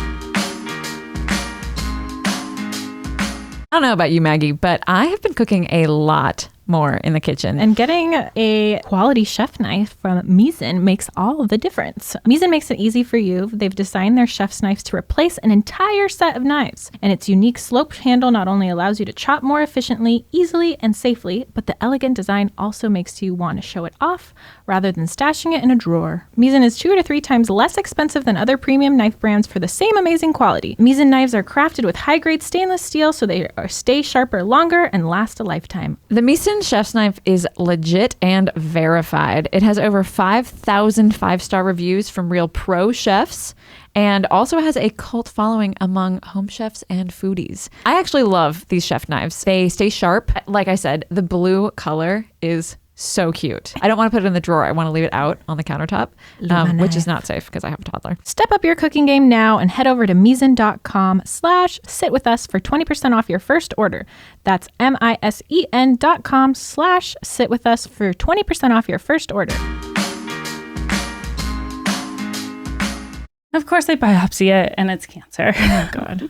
don't know about you, Maggie, but I have been cooking a lot more in the kitchen. And getting a quality chef knife from Misen makes all the difference. Misen makes it easy for you. They've designed their chef's knives to replace an entire set of knives. And its unique sloped handle not only allows you to chop more efficiently, easily, and safely, but the elegant design also makes you want to show it off rather than stashing it in a drawer. Misen is 2 to 3 times less expensive than other premium knife brands for the same amazing quality. Misen knives are crafted with high-grade stainless steel so they stay sharper longer and last a lifetime. The Misen chef's knife is legit and verified. It has over 5,000 5-star reviews from real pro chefs and also has a cult following among home chefs and foodies. I actually love these chef knives. They stay sharp. Like I said, the blue color is so cute. I don't want to put it in the drawer. I want to leave it out on the countertop, which is not safe because I have a toddler. Step up your cooking game now and head over to Misen.com/sitwithus for 20% off your first order. That's MISEN.com/sitwithus for 20% off your first order. Of course, they biopsy it and it's cancer. Oh, God.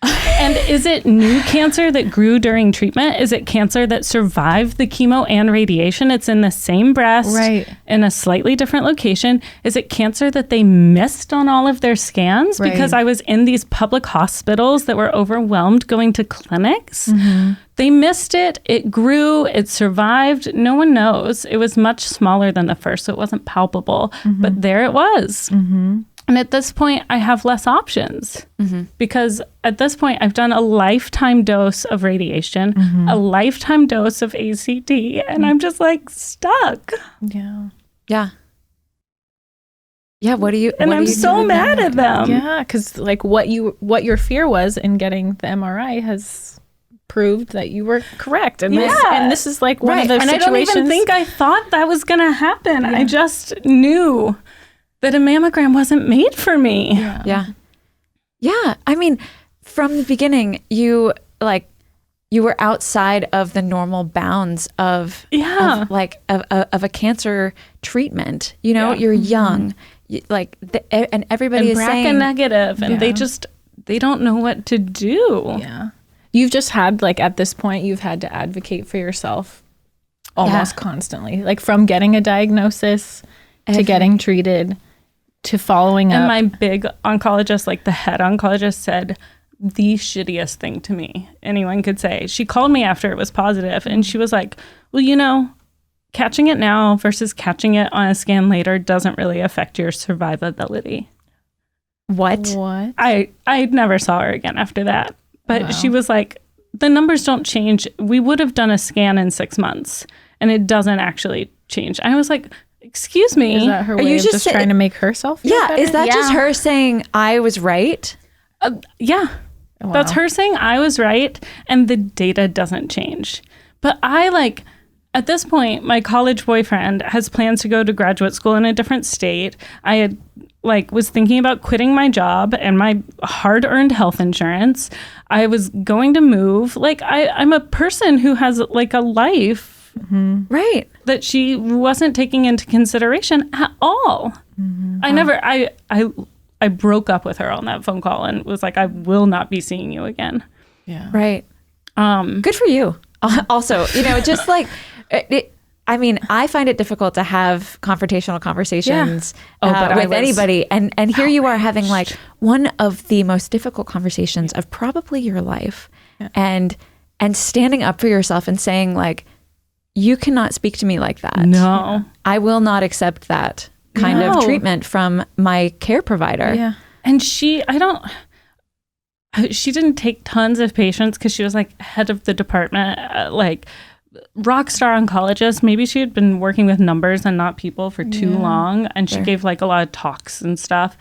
And is it new cancer that grew during treatment? Is it cancer that survived the chemo and radiation? It's in the same breast, right, in a slightly different location. Is it cancer that they missed on all of their scans? Right. Because I was in these public hospitals that were overwhelmed going to clinics. Mm-hmm. They missed it. It grew. It survived. No one knows. It was much smaller than the first, so it wasn't palpable. Mm-hmm. But there it was. Mm-hmm. And at this point, I have less options because at this point, I've done a lifetime dose of radiation, a lifetime dose of ACT, and I'm just stuck. Yeah. Yeah. Yeah. What do you? And I'm so mad at them. Yeah, because what your fear was in getting the MRI has proved that you were correct. And this is one of those situations. And I don't even think I thought that was going to happen. Yeah. I just knew that a mammogram wasn't made for me. Yeah. I mean, from the beginning, you were outside of the normal bounds of a cancer treatment. You're young, and everybody is saying BRCA negative, and they don't know what to do. Yeah. You've just had at this point, you've had to advocate for yourself almost constantly, from getting a diagnosis to getting treated to following up. And my big oncologist, the head oncologist, said the shittiest thing to me anyone could say. She called me after it was positive and she was like, well, catching it now versus catching it on a scan later doesn't really affect your survivability. What? I never saw her again after that. But she was like, the numbers don't change. We would have done a scan in 6 months and it doesn't actually change. I was like, excuse me. Is that her way of just trying to make herself feel better? Is that just her saying I was right? Yeah. Wow. That's her saying I was right and the data doesn't change. But at this point, my college boyfriend has plans to go to graduate school in a different state. I had was thinking about quitting my job and my hard-earned health insurance. I was going to move. I'm a person who has a life. Mm-hmm. Right. That she wasn't taking into consideration at all. Mm-hmm. I broke up with her on that phone call and was like, I will not be seeing you again. Yeah. Right. Good for you. Also, just I find it difficult to have confrontational conversations with anybody. And here you are having one of the most difficult conversations of probably your life and standing up for yourself and saying you cannot speak to me like that. No. I will not accept that kind of treatment from my care provider. Yeah. And she didn't take tons of patients because she was head of the department, rock star oncologist. Maybe she had been working with numbers and not people for too long. And she gave like a lot of talks and stuff.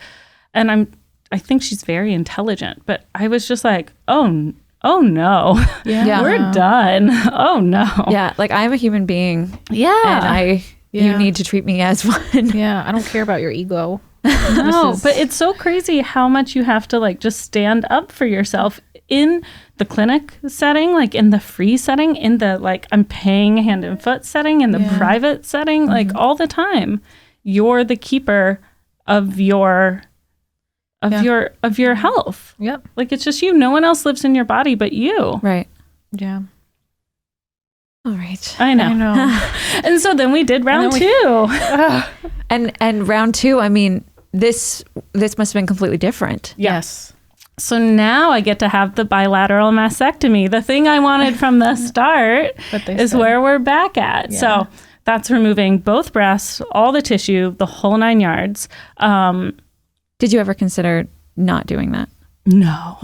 And I think she's very intelligent. But I was just like, oh no. Yeah. We're done. Oh no. Yeah. Like I'm a human being. Yeah. And you need to treat me as one. Yeah. I don't care about your ego. No, but it's so crazy how much you have to like just stand up for yourself in the clinic setting, like in the free setting, in the like I'm paying hand and foot setting, in the private setting, like all the time. You're the keeper of your health. Yep. Like it's just you. No one else lives in your body but you. Right. Yeah. All right. I know. And so then we did round 2. And round 2, I mean, this must have been completely different. Yes. So now I get to have the bilateral mastectomy. The thing I wanted from the start is where we're back at. Yeah. So that's removing both breasts, all the tissue, the whole 9 yards. Did you ever consider not doing that? No.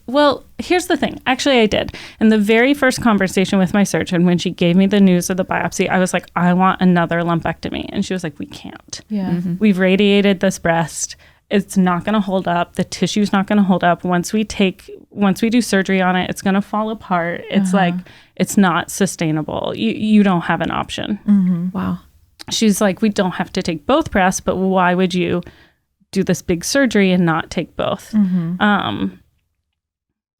Well, here's the thing. Actually, I did. In the very first conversation with my surgeon, when she gave me the news of the biopsy, I was like, I want another lumpectomy. And she was like, we can't. Yeah. Mm-hmm. We've radiated this breast. It's not going to hold up. The tissue's not going to hold up. Once we do surgery on it, it's going to fall apart. It's like, it's not sustainable. You don't have an option. Mm-hmm. Wow. She's like, we don't have to take both breasts, but why would you do this big surgery and not take both? Mm-hmm.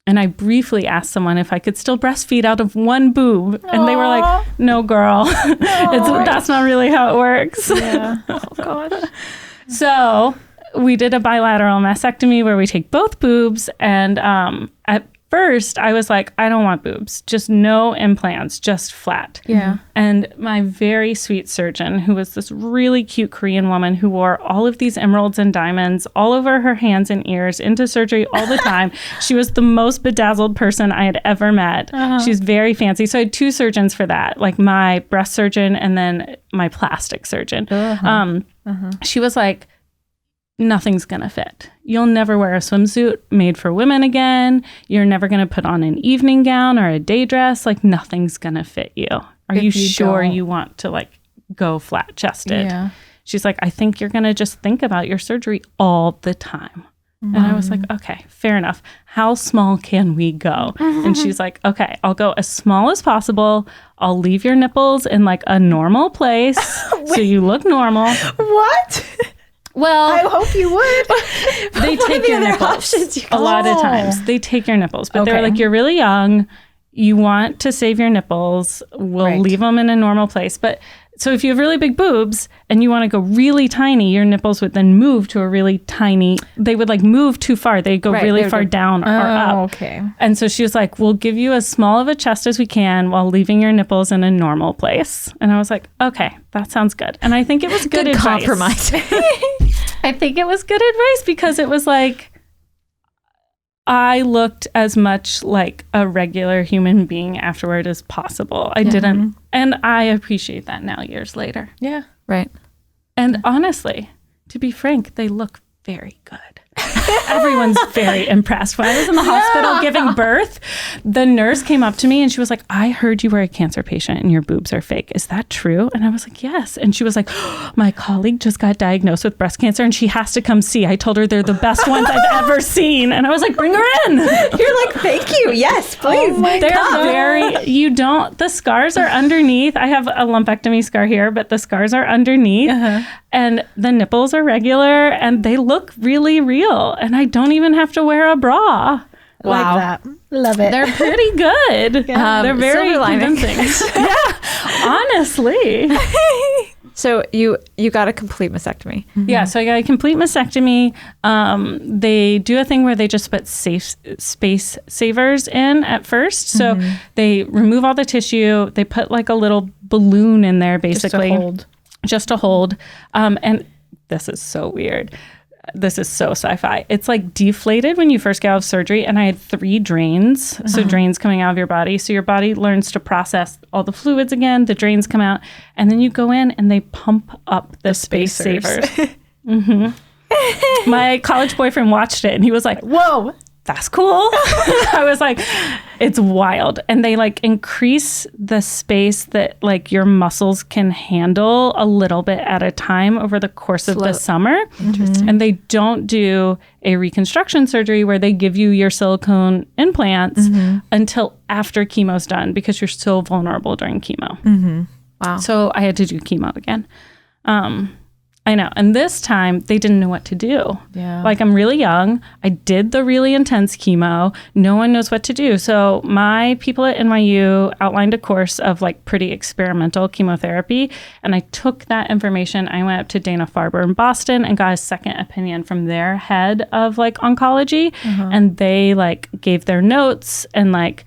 And I briefly asked someone if I could still breastfeed out of one boob. And they were like, no, girl, that's not really how it works. Yeah. Oh, gosh. So we did a bilateral mastectomy where we take both boobs. And at first I was like, I don't want boobs, just no implants, just flat. Yeah. And my very sweet surgeon, who was this really cute Korean woman who wore all of these emeralds and diamonds all over her hands and ears into surgery all the time. She was the most bedazzled person I had ever met. She's very fancy. So I had 2 surgeons for that, like my breast surgeon and then my plastic surgeon. She was like, nothing's going to fit. You'll never wear a swimsuit made for women again. You're never going to put on an evening gown or a day dress. Like nothing's going to fit you. Are you sure you want to like go flat chested? Yeah. She's like, I think you're going to just think about your surgery all the time. And I was like, okay, fair enough. How small can we go? And she's like, okay, I'll go as small as possible. I'll leave your nipples in like a normal place so you look normal. What? Well, I hope you would. They take your nipples a lot of times. They take your nipples, but they're like, you're really young. You want to save your nipples. We'll leave them in a normal place. But so if you have really big boobs and you want to go really tiny, your nipples would then move to a really tiny, they would like move too far. They'd go really far down or up. Okay. And so she was like, we'll give you as small of a chest as we can while leaving your nipples in a normal place. And I was like, okay, that sounds good. And I think it was good advice. Compromise. I think it was good advice because it was like, I looked as much like a regular human being afterward as possible. I didn't. And I appreciate that now years later. Yeah. Right. And honestly, to be frank, they look very good. Everyone's very impressed. When I was in the hospital giving birth, the nurse came up to me and she was like, I heard you were a cancer patient and your boobs are fake. Is that true? And I was like, yes. And she was like, my colleague just got diagnosed with breast cancer and she has to come see. I told her they're the best ones I've ever seen. And I was like, bring her in. You're like, thank you. Yes, please. Oh my They're the scars are underneath. I have a lumpectomy scar here, but the scars are underneath. And the nipples are regular and they look really real. And I don't even have to wear a bra. Wow. Like that. Love it. They're pretty good. They're very convincing. Honestly. So you got a complete mastectomy. Yeah, so I got a complete mastectomy. They do a thing where they just put space savers in at first. So they remove all the tissue. They put like a little balloon in there, basically. Just to hold. And this is so weird. This is so sci-fi. It's like deflated when you first get out of surgery. And I had 3 drains. So drains coming out of your body. So your body learns to process all the fluids again. The drains come out. And then you go in and they pump up the space savers. My college boyfriend watched it and he was like, whoa, that's cool. I was like, it's wild. And they like increase the space that like your muscles can handle a little bit at a time over the course of the summer. Interesting. And they don't do a reconstruction surgery where they give you your silicone implants until after chemo's done, because you're so vulnerable during chemo. Wow. So I had to do chemo again. I know. And this time they didn't know what to do. Yeah. Like, I'm really young. I did the really intense chemo. No one knows what to do. So my people at NYU outlined a course of like pretty experimental chemotherapy. And I took that information. I went up to Dana-Farber in Boston and got a second opinion from their head of like oncology. And they like gave their notes, and like,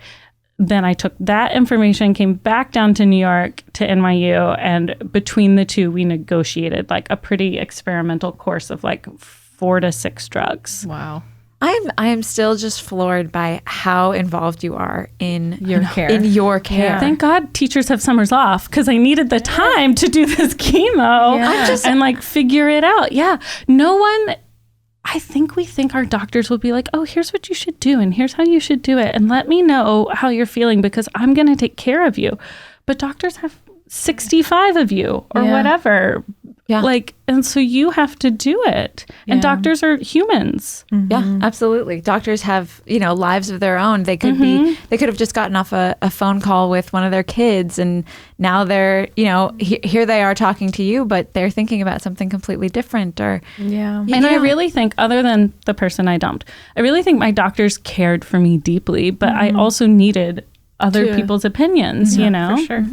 then I took that information, came back down to New York to NYU, and between the two, we negotiated like a pretty experimental course of like 4 to 6 drugs. Wow. I am still just floored by how involved you are in Your care. In your care. Yeah. Thank God teachers have summers off, because I needed the time to do this chemo and like figure it out. Yeah. No one... I think we think our doctors will be like, oh, here's what you should do, and here's how you should do it, and let me know how you're feeling because I'm going to take care of you. But doctors have 65 of you or whatever. Yeah. Like, and so you have to do it. And doctors are humans. Yeah, absolutely. Doctors have, lives of their own. They could they could have just gotten off a phone call with one of their kids, and now they're, here they are talking to you, but they're thinking about something completely different. Or And I really think, other than the person I dumped, I really think my doctors cared for me deeply, but I also needed other people's opinions, For sure.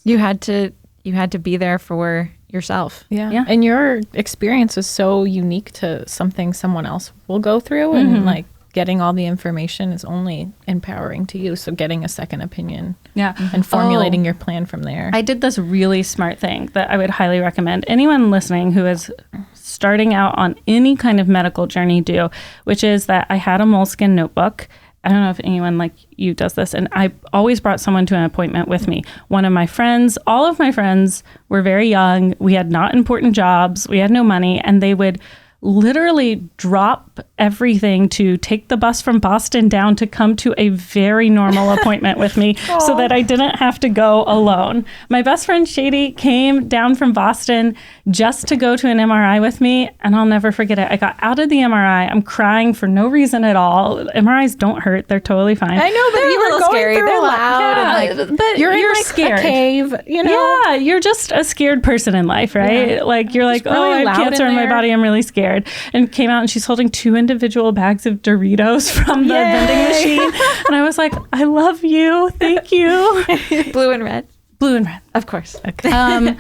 you had to be there for yourself. Yeah. And your experience is so unique to something someone else will go through, and like getting all the information is only empowering to you. So getting a second opinion and formulating your plan from there. I did this really smart thing that I would highly recommend anyone listening who is starting out on any kind of medical journey do, which is that I had a moleskin notebook. I don't know if anyone like you does this. And I always brought someone to an appointment with me. One of my friends, all of my friends were very young. We had not important jobs. We had no money. And they would literally drop everything to take the bus from Boston down to come to a very normal appointment with me so that I didn't have to go alone. My best friend Shady came down from Boston just to go to an MRI with me, and I'll never forget it. I got out of the MRI. I'm crying for no reason at all. MRIs don't hurt. They're totally fine. I know, but you were going scary. through They're a lot. loud. Yeah, And but you're in like scared. a cave, Yeah, you're just a scared person in life, right? Yeah. Like, you're like, really oh, I have loud cancer in in my there. body. I'm really scared. And came out, and she's holding 2 individual bags of Doritos from the vending machine. And I was like, I love you. Thank you. Blue and red. Blue and red. Of course. Okay.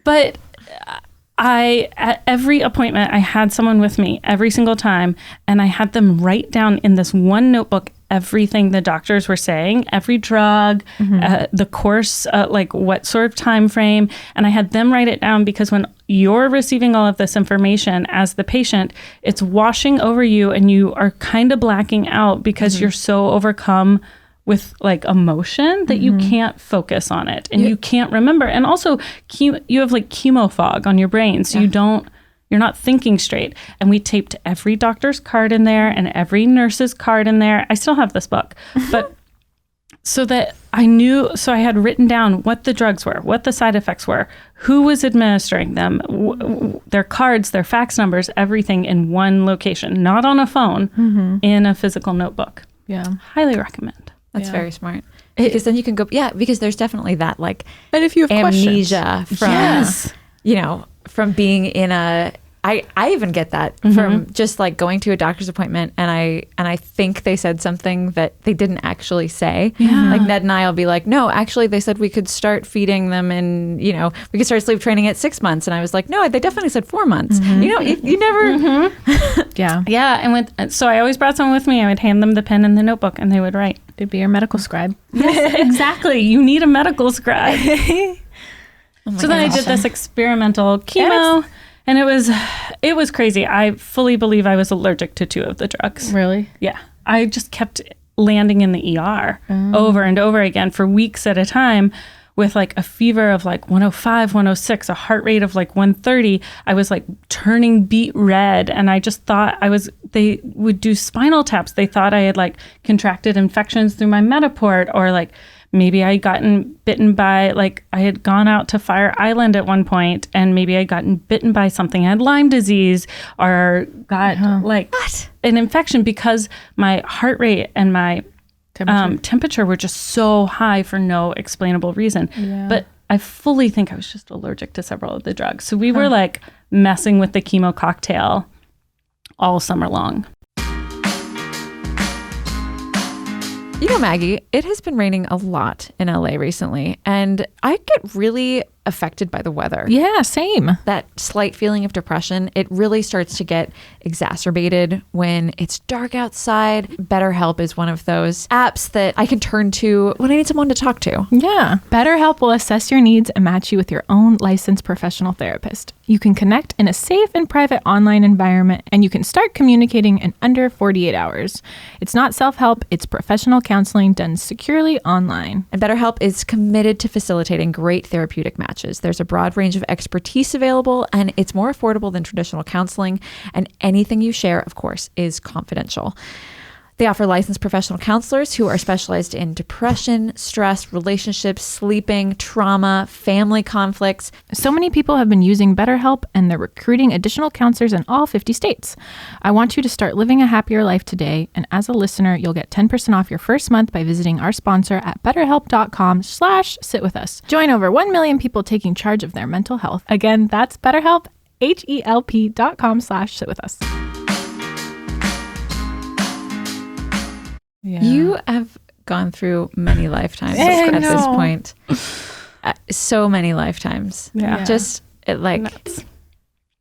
But at every appointment, I had someone with me every single time, and I had them write down in this one notebook everything the doctors were saying, every drug, the course, like what sort of time frame. And I had them write it down, because when you're receiving all of this information as the patient, it's washing over you, and you are kind of blacking out because you're so overcome with like emotion that you can't focus on it, and you can't remember. And also you have like chemo fog on your brain. So you're not thinking straight. And we taped every doctor's card in there and every nurse's card in there. I still have this book, but so that I knew, so I had written down what the drugs were, what the side effects were, who was administering them, their cards, their fax numbers, everything in one location, not on a phone, in a physical notebook. Yeah. Highly recommend. That's very smart. Because then you can go, because there's definitely that like And if you have amnesia from, from being in a, I even get that from just like going to a doctor's appointment, and I think they said something that they didn't actually say. Like Ned and I will be like, no, actually they said we could start feeding them, and we could start sleep training at 6 months. And I was like, no, they definitely said 4 months. You never. Yeah. And so I always brought someone with me. I would hand them the pen and the notebook, and they would write. They'd be your medical scribe. Yes, exactly. You need a medical scribe. So then I did this experimental chemo, and it was crazy. I fully believe I was allergic to 2 of the drugs. Really? Yeah. I just kept landing in the ER over and over again for weeks at a time with like a fever of like 105, 106, a heart rate of like 130. I was like turning beet red, and I just thought they would do spinal taps. They thought I had like contracted infections through my Metaport, or like maybe I had gotten bitten by, like I had gone out to Fire Island at one point, and maybe I had gotten bitten by something. I had Lyme disease, or got an infection, because my heart rate and my temperature were just so high for no explainable reason. Yeah. But I fully think I was just allergic to several of the drugs. So we were like messing with the chemo cocktail all summer long. You know, Maggie, it has been raining a lot in LA recently, and I get really affected by the weather. Yeah, same. That slight feeling of depression, it really starts to get exacerbated when it's dark outside. BetterHelp is one of those apps that I can turn to when I need someone to talk to. Yeah. BetterHelp will assess your needs and match you with your own licensed professional therapist. You can connect in a safe and private online environment, and you can start communicating in under 48 hours. It's not self-help, it's professional counseling done securely online. And BetterHelp is committed to facilitating great therapeutic matches. There's a broad range of expertise available, and it's more affordable than traditional counseling. And anything you share, of course, is confidential. They offer licensed professional counselors who are specialized in depression, stress, relationships, sleeping, trauma, family conflicts. So many people have been using BetterHelp, and they're recruiting additional counselors in all 50 states. I want you to start living a happier life today. And as a listener, you'll get 10% off your first month by visiting our sponsor at betterhelp.com/sitwithus. Join over 1 million people taking charge of their mental health. Again, that's BetterHelp, HELP.com/sitwithus. Yeah. You have gone through many lifetimes at this point. So many lifetimes. Yeah. Just nuts.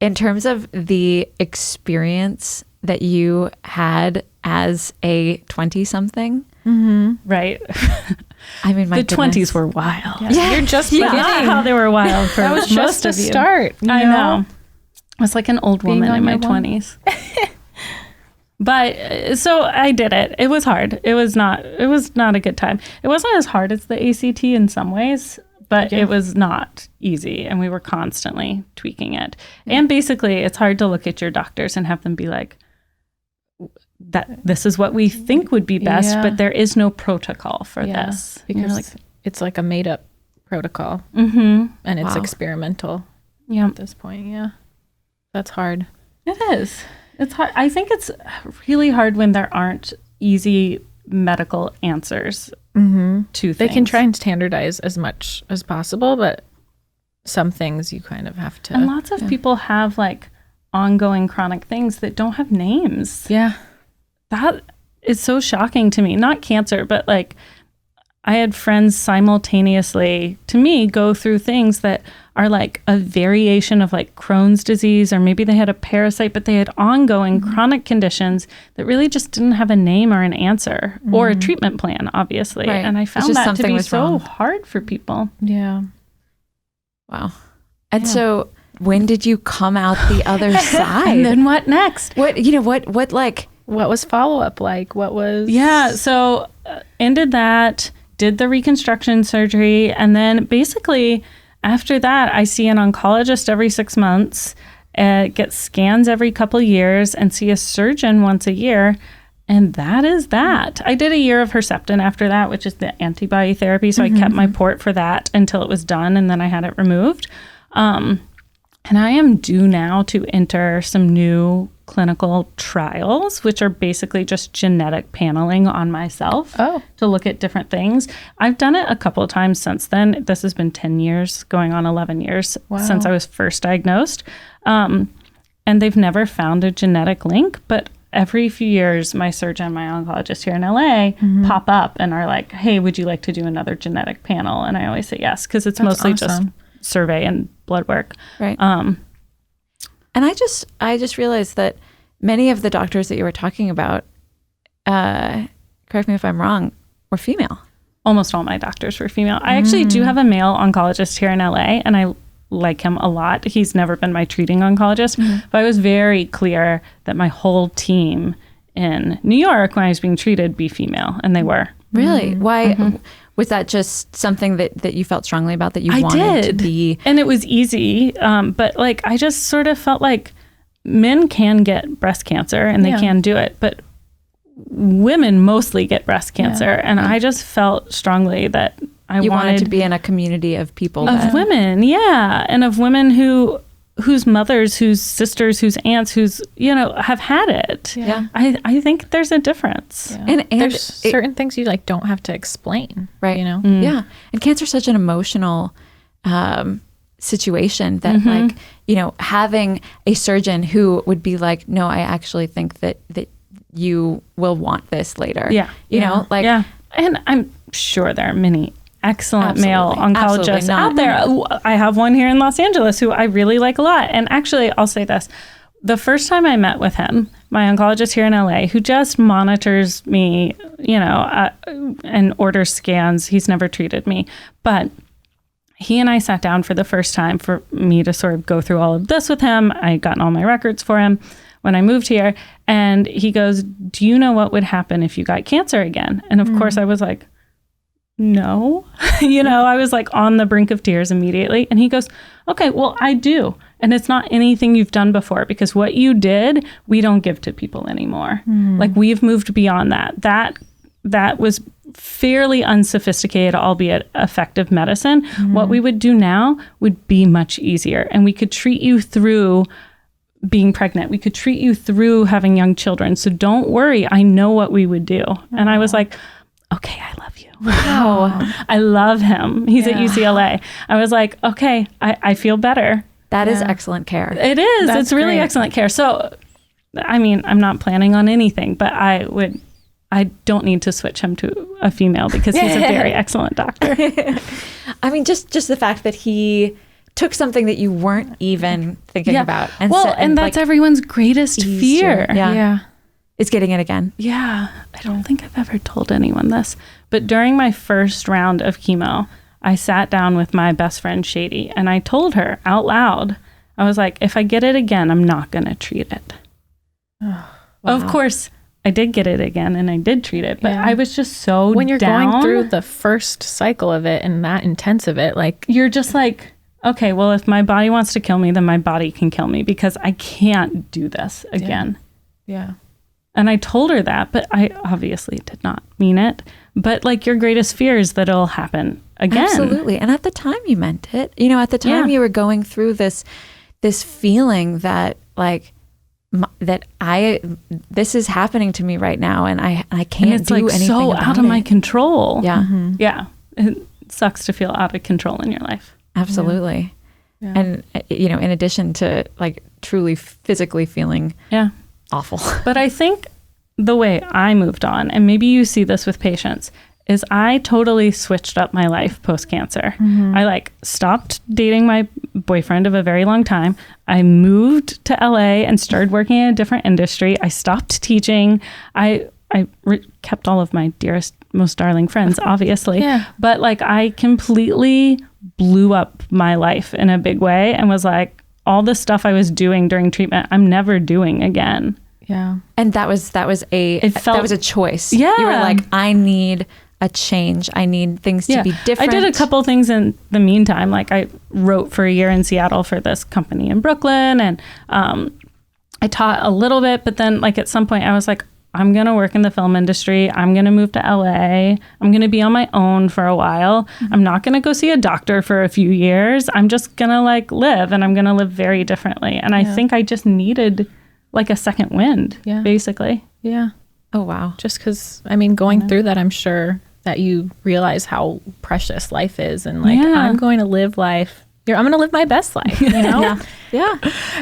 In terms of the experience that you had as a 20-something. Mm-hmm. Right. I mean, the 20s were wild. Yeah. You're just beginning. How they were wild for that was most just of a you. Start. I know. I was like an old woman in my 20s. But so I did it. It was hard. It was not a good time. It wasn't as hard as the ACT in some ways, but it was not easy. And we were constantly tweaking it. Yeah. And basically, it's hard to look at your doctors and have them be like, that this is what we think would be best, but there is no protocol for this. Because it's like a made up protocol. Mm-hmm. And it's experimental at this point. Yeah. That's hard. It is. It's hard. I think it's really hard when there aren't easy medical answers to things. They can try and standardize as much as possible, but some things you kind of have to. And lots of people have like ongoing chronic things that don't have names. Yeah. That is so shocking to me. Not cancer, but like I had friends simultaneously, to me, go through things that are like a variation of like Crohn's disease, or maybe they had a parasite, but they had ongoing chronic conditions that really just didn't have a name or an answer or a treatment plan, obviously. Right. And I found that to be so hard for people. Yeah. Wow. And so when did you come out the other side? And then what next? What was follow-up like? What was... Yeah. So ended that, did the reconstruction surgery, and then basically after that, I see an oncologist every 6 months, get scans every couple years, and see a surgeon once a year. And that is that. I did a year of Herceptin after that, which is the antibody therapy. So I kept my port for that until it was done, and then I had it removed. And I am due now to enter some new clinical trials, which are basically just genetic paneling on myself to look at different things. I've done it a couple of times since then. This has been 10 years, going on 11 years since I was first diagnosed. And they've never found a genetic link, but every few years, my surgeon, my oncologist here in LA pop up and are like, hey, would you like to do another genetic panel? And I always say yes, because it's mostly just survey and blood work. Right. And I just realized that many of the doctors that you were talking about, correct me if I'm wrong, were female. Almost all my doctors were female. I actually do have a male oncologist here in LA, and I like him a lot. He's never been my treating oncologist, but I was very clear that my whole team in New York when I was being treated be female, and they were. Really? Why? Was that just something that you felt strongly about, that you wanted to be? And it was easy. But like, I just sort of felt like men can get breast cancer and they can do it, but women mostly get breast cancer. And I just felt strongly that I wanted to be in a community of people. Of women, and of women whose mothers, whose sisters, whose aunts, whose, have had it. Yeah. I think there's a difference. Yeah. And there's certain things you like don't have to explain. Right. Yeah. And cancer is such an emotional situation that like, having a surgeon who would be like, no, I actually think that you will want this later. Yeah. And I'm sure there are many excellent male oncologists out there. I have one here in Los Angeles who I really like a lot. And actually, I'll say this. The first time I met with him, my oncologist here in LA, who just monitors me, and orders scans. He's never treated me. But he and I sat down for the first time for me to sort of go through all of this with him. I had gotten all my records for him when I moved here. And he goes, do you know what would happen if you got cancer again? And of course, I was like, no, I was like on the brink of tears immediately. And he goes, okay, well, I do. And it's not anything you've done before, because what you did, we don't give to people anymore. Like, we've moved beyond that. That was fairly unsophisticated, albeit effective medicine. What we would do now would be much easier. And we could treat you through being pregnant. We could treat you through having young children. So don't worry. I know what we would do. And I was like, okay, I love you. Wow. I love him. He's at UCLA. I was like, okay, I feel better. That is excellent care. It is. It's really excellent care. So, I mean, I'm not planning on anything, but I don't need to switch him to a female because he's a very excellent doctor. I mean, just the fact that he took something that you weren't even thinking about. And and that's like, everyone's greatest fear. Yeah. It's getting it again. Yeah. I don't think I've ever told anyone this, but during my first round of chemo, I sat down with my best friend, Shady, and I told her out loud, I was like, if I get it again, I'm not going to treat it. Oh, wow. Of course, I did get it again and I did treat it, but I was just so when you're down. going through the first cycle of it and that intense of it, like you're just like, okay, well, if my body wants to kill me, then my body can kill me because I can't do this again. Yeah. And I told her that, but I obviously did not mean it. But like, your greatest fear is that it'll happen again. Absolutely. And at the time you meant it. At the time you were going through this feeling that like, this is happening to me right now and I can't and it's do like anything so about out of my control. Yeah. Yeah. It sucks to feel out of control in your life. Absolutely. Yeah. And, in addition to like truly physically feeling awful. But I think the way I moved on, and maybe you see this with patients, is I totally switched up my life post-cancer. I like stopped dating my boyfriend of a very long time. I moved to LA and started working in a different industry. I stopped teaching. I kept all of my dearest, most darling friends, obviously. But like, I completely blew up my life in a big way and was like, all the stuff I was doing during treatment, I'm never doing again. Yeah. And that was a choice. Yeah. You were like, I need a change. I need things to be different. I did a couple things in the meantime. Like, I wrote for a year in Seattle for this company in Brooklyn, and I taught a little bit, but then like at some point I was like, I'm going to work in the film industry. I'm going to move to LA. I'm going to be on my own for a while. I'm not going to go see a doctor for a few years. I'm just going to like live, and I'm going to live very differently. And I think I just needed like a second wind, basically. Yeah. Oh, wow. Just because, I mean, going through that, I'm sure that you realize how precious life is. And like, I'm going to live life. I'm going to live my best life, Yeah.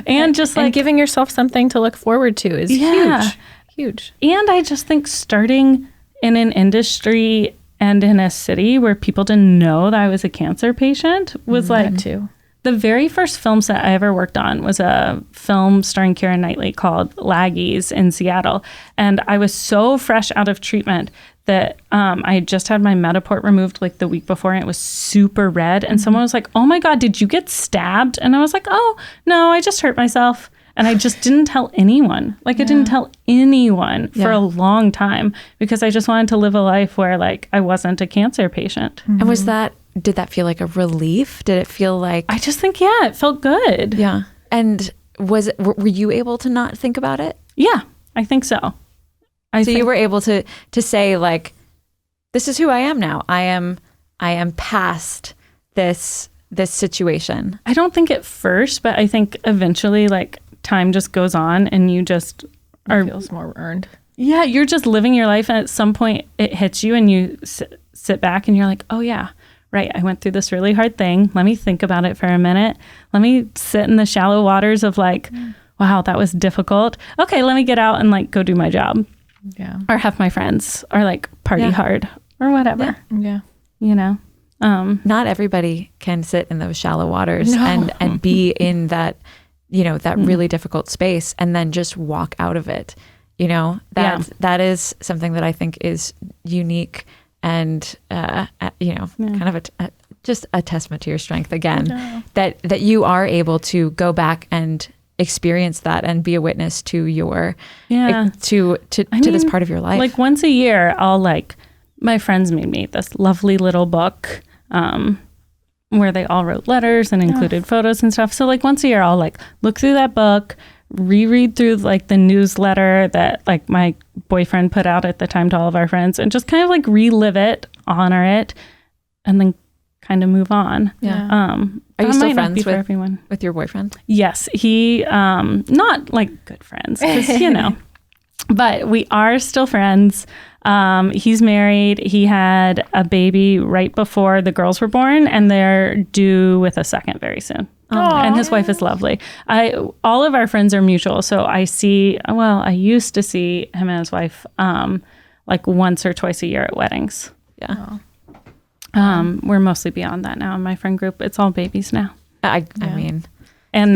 And just like and giving yourself something to look forward to is huge. And I just think starting in an industry and in a city where people didn't know that I was a cancer patient was like too. The very first film set I ever worked on was a film starring Keira Knightley called Laggies in Seattle. And I was so fresh out of treatment that I had just had my Metaport removed like the week before, and it was super red. And someone was like, oh my God, did you get stabbed? And I was like, oh, no, I just hurt myself. And I just didn't tell anyone. Like I didn't tell anyone for a long time because I just wanted to live a life where like I wasn't a cancer patient. And did that feel like a relief? Did it feel like... I just think, it felt good. Yeah. And were you able to not think about it? Yeah, I think so. So you were able to say like, this is who I am now. I am past this situation. I don't think at first, but I think eventually like time just goes on and you just It feels more earned. Yeah, you're just living your life and at some point it hits you and you sit back and you're like, oh yeah, right. I went through this really hard thing. Let me think about it for a minute. Let me sit in the shallow waters of like, wow, that was difficult. Okay, let me get out and like go do my job. Yeah. Or have my friends or like party hard or whatever. Yeah. You know? Not everybody can sit in those shallow waters and be in that, that really difficult space and then just walk out of it. That is something that I think is unique and, kind of just a testament to your strength again, that you are able to go back and experience that and be a witness to your, to this part of your life. Like once a year, my friends made me this lovely little book where they all wrote letters and included photos and stuff. So like once a year, I'll like look through that book, reread through like the newsletter that like my boyfriend put out at the time to all of our friends and just kind of like relive it, honor it, and then kind of move on. Yeah. Are you still friends with your boyfriend? Yes. He, not like good friends, because, but we are still friends. He's married. He had a baby right before the girls were born, and they're due with a second very soon. And his wife is lovely. All of our friends are mutual. So I used to see him and his wife like once or twice a year at weddings. Yeah. We're mostly beyond that now in my friend group. It's all babies now. I mean, and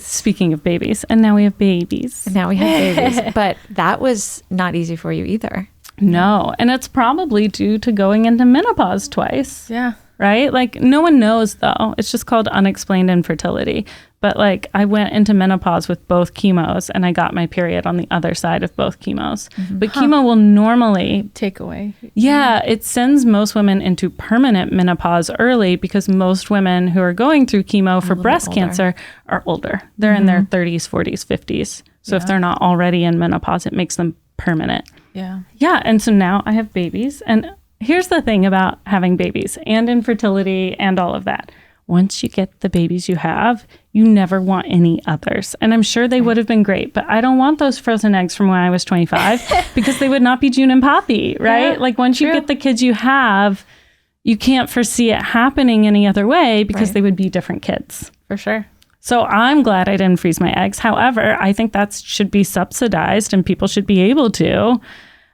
speaking of babies, and now we have babies. But that was not easy for you either. No. And it's probably due to going into menopause twice. Yeah. Right? Like no one knows though. It's just called unexplained infertility. But like I went into menopause with both chemos and I got my period on the other side of both chemos. Mm-hmm. But chemo will normally take away. Yeah, it sends most women into permanent menopause early because most women who are going through chemo for breast cancer are older. They're in their 30s, 40s, 50s. So if they're not already in menopause, it makes them permanent. Yeah. Yeah. And so now I have babies. And here's the thing about having babies and infertility and all of that. Once you get the babies you have, you never want any others. And I'm sure they would have been great, but I don't want those frozen eggs from when I was 25 because they would not be June and Poppy, right? Like once you get the kids you have, you can't foresee it happening any other way because they would be different kids. For sure. So I'm glad I didn't freeze my eggs. However, I think that should be subsidized and people should be able to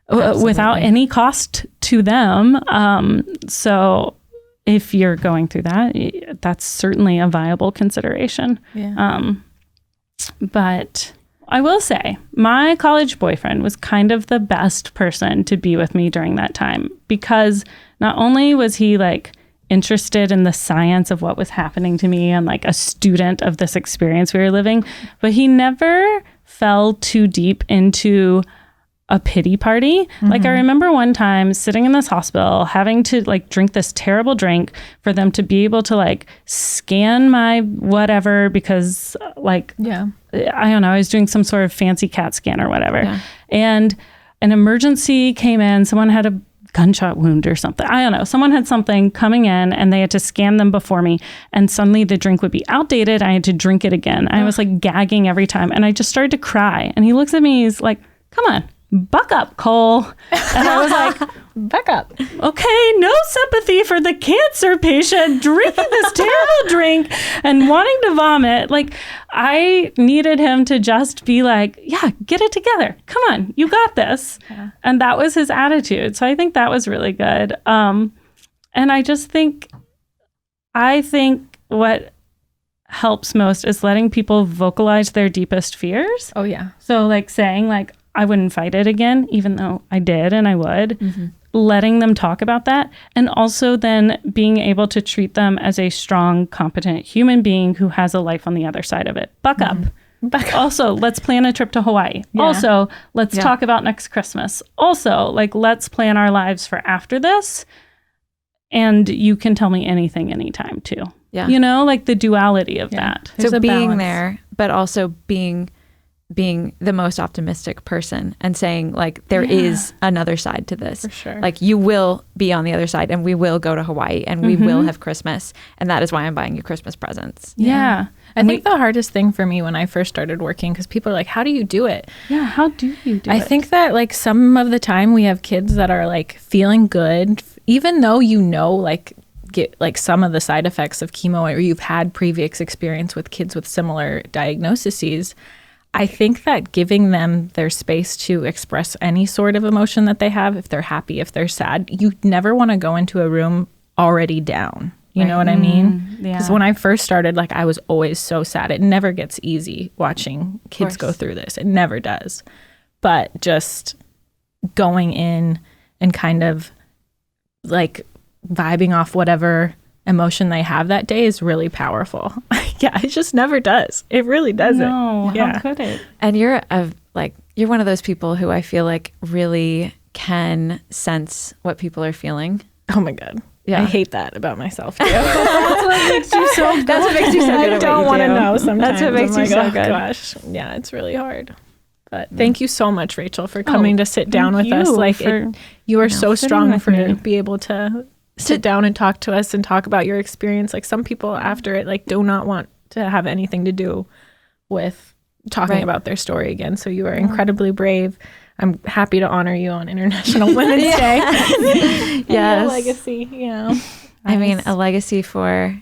without any cost to them. So if you're going through that, that's certainly a viable consideration. Yeah. But I will say my college boyfriend was kind of the best person to be with me during that time because not only was he like interested in the science of what was happening to me and like a student of this experience we were living, but he never fell too deep into a pity party. Like I remember one time sitting in this hospital having to like drink this terrible drink for them to be able to like scan my whatever because like I don't know, I was doing some sort of fancy CAT scan or whatever. And an emergency came in, someone had a gunshot wound or something. I don't know. Someone had something coming in and they had to scan them before me. And suddenly the drink would be outdated. I had to drink it again. I was like gagging every time. And I just started to cry. And he looks at me, he's like, come on, buck up, Cole. And I was like, buck up. Okay, no sympathy for the cancer patient drinking this terrible drink and wanting to vomit. Like, I needed him to just be like, yeah, get it together. Come on, you got this. Yeah. And that was his attitude. So I think that was really good. And I just think, what helps most is letting people vocalize their deepest fears. Oh, yeah. So like saying like, I wouldn't fight it again, even though I did and I would. Letting them talk about that. And also then being able to treat them as a strong, competent human being who has a life on the other side of it. Buck up. Also, let's plan a trip to Hawaii. Yeah. Also, let's talk about next Christmas. Also, like, let's plan our lives for after this. And you can tell me anything anytime too. Yeah. You know, like the duality of that. There's so being there, but also being the most optimistic person and saying like, there is another side to this. For sure. Like you will be on the other side and we will go to Hawaii and we will have Christmas. And that is why I'm buying you Christmas presents. Yeah. I think the hardest thing for me when I first started working, because people are like, how do you do it? Yeah. How do you do it? I think that like some of the time we have kids that are like feeling good, even though like get like some of the side effects of chemo, or you've had previous experience with kids with similar diagnoses. I think that giving them their space to express any sort of emotion that they have, if they're happy, if they're sad, you never want to go into a room already down. You know what I mean? Because when I first started, like I was always so sad. It never gets easy watching kids go through this. It never does. But just going in and kind of like vibing off whatever emotion they have that day is really powerful. It just never does. It really doesn't. No, how could it? And you're one of those people who I feel like really can sense what people are feeling. Oh my God. Yeah. I hate that about myself too. That's what makes you so good. I don't want to know sometimes. That's what makes you so good. Gosh. Yeah, it's really hard. But thank you so much, Rachel, for coming to sit down with us. Like you are so strong for be able to sit down and talk to us and talk about your experience. Like some people after it like do not want to have anything to do with talking about their story again. So you are incredibly brave. I'm happy to honor you on International Women's Day. Yes. Legacy, I mean, a legacy for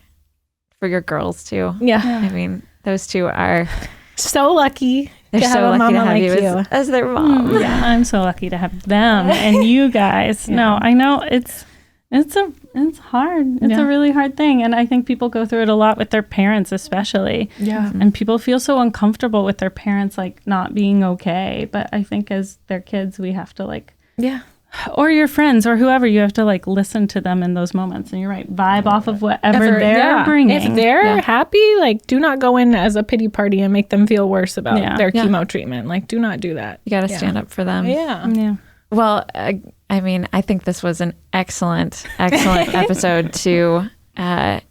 your girls too. Yeah. I mean, those two are so lucky. They're to so have a lucky mama to have like you as their mom. Yeah, I'm so lucky to have them and you guys. No, I know it's hard. It's a really hard thing. And I think people go through it a lot with their parents, especially. Yeah. And people feel so uncomfortable with their parents, like not being okay. But I think as their kids, we have to like, or your friends or whoever, you have to like listen to them in those moments. And you're right, vibe off of whatever they're bringing. If they're happy, like do not go in as a pity party and make them feel worse about their chemo treatment. Like do not do that. You got to stand up for them. Yeah. Well, I mean, I think this was an excellent episode to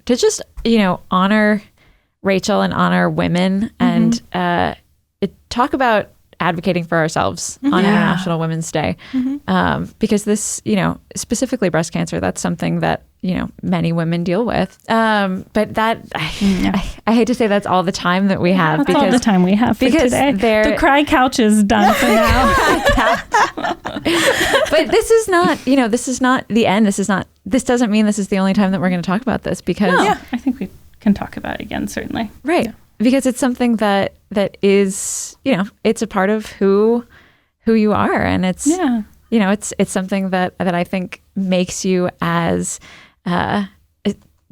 just, honor Rachel and honor women and talk about advocating for ourselves on International Women's Day. Because this, specifically breast cancer, that's something that, many women deal with. But that, I hate to say that's all the time that we have. That's all the time we have for today. The cry couch is done for now. But this is not, this is not the end. This doesn't mean this is the only time that we're going to talk about this because. I think we can talk about it again, certainly. Right. Yeah. Because it's something that is, it's a part of who you are. And it's, it's something that I think makes you as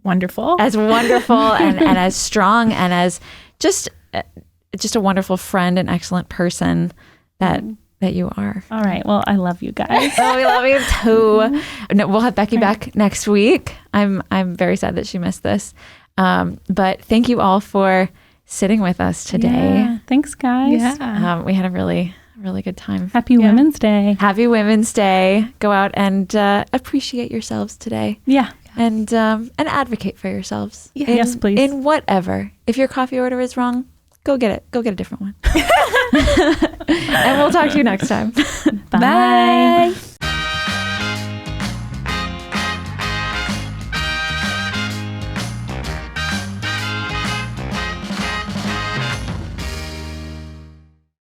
wonderful and as strong and as just a wonderful friend and excellent person that you are. All right. Well, I love you guys. Oh, we love you too. No, we'll have Becky back next week. I'm very sad that she missed this. But thank you all for sitting with us today. Yeah. Thanks, guys. Yeah. We had a really good time. Happy Women's Day. Happy Women's Day. Go out and appreciate yourselves today. Yeah. And advocate for yourselves. Yes, please. In whatever. If your coffee order is wrong, go get it. Go get a different one. And we'll talk to you next time. Bye.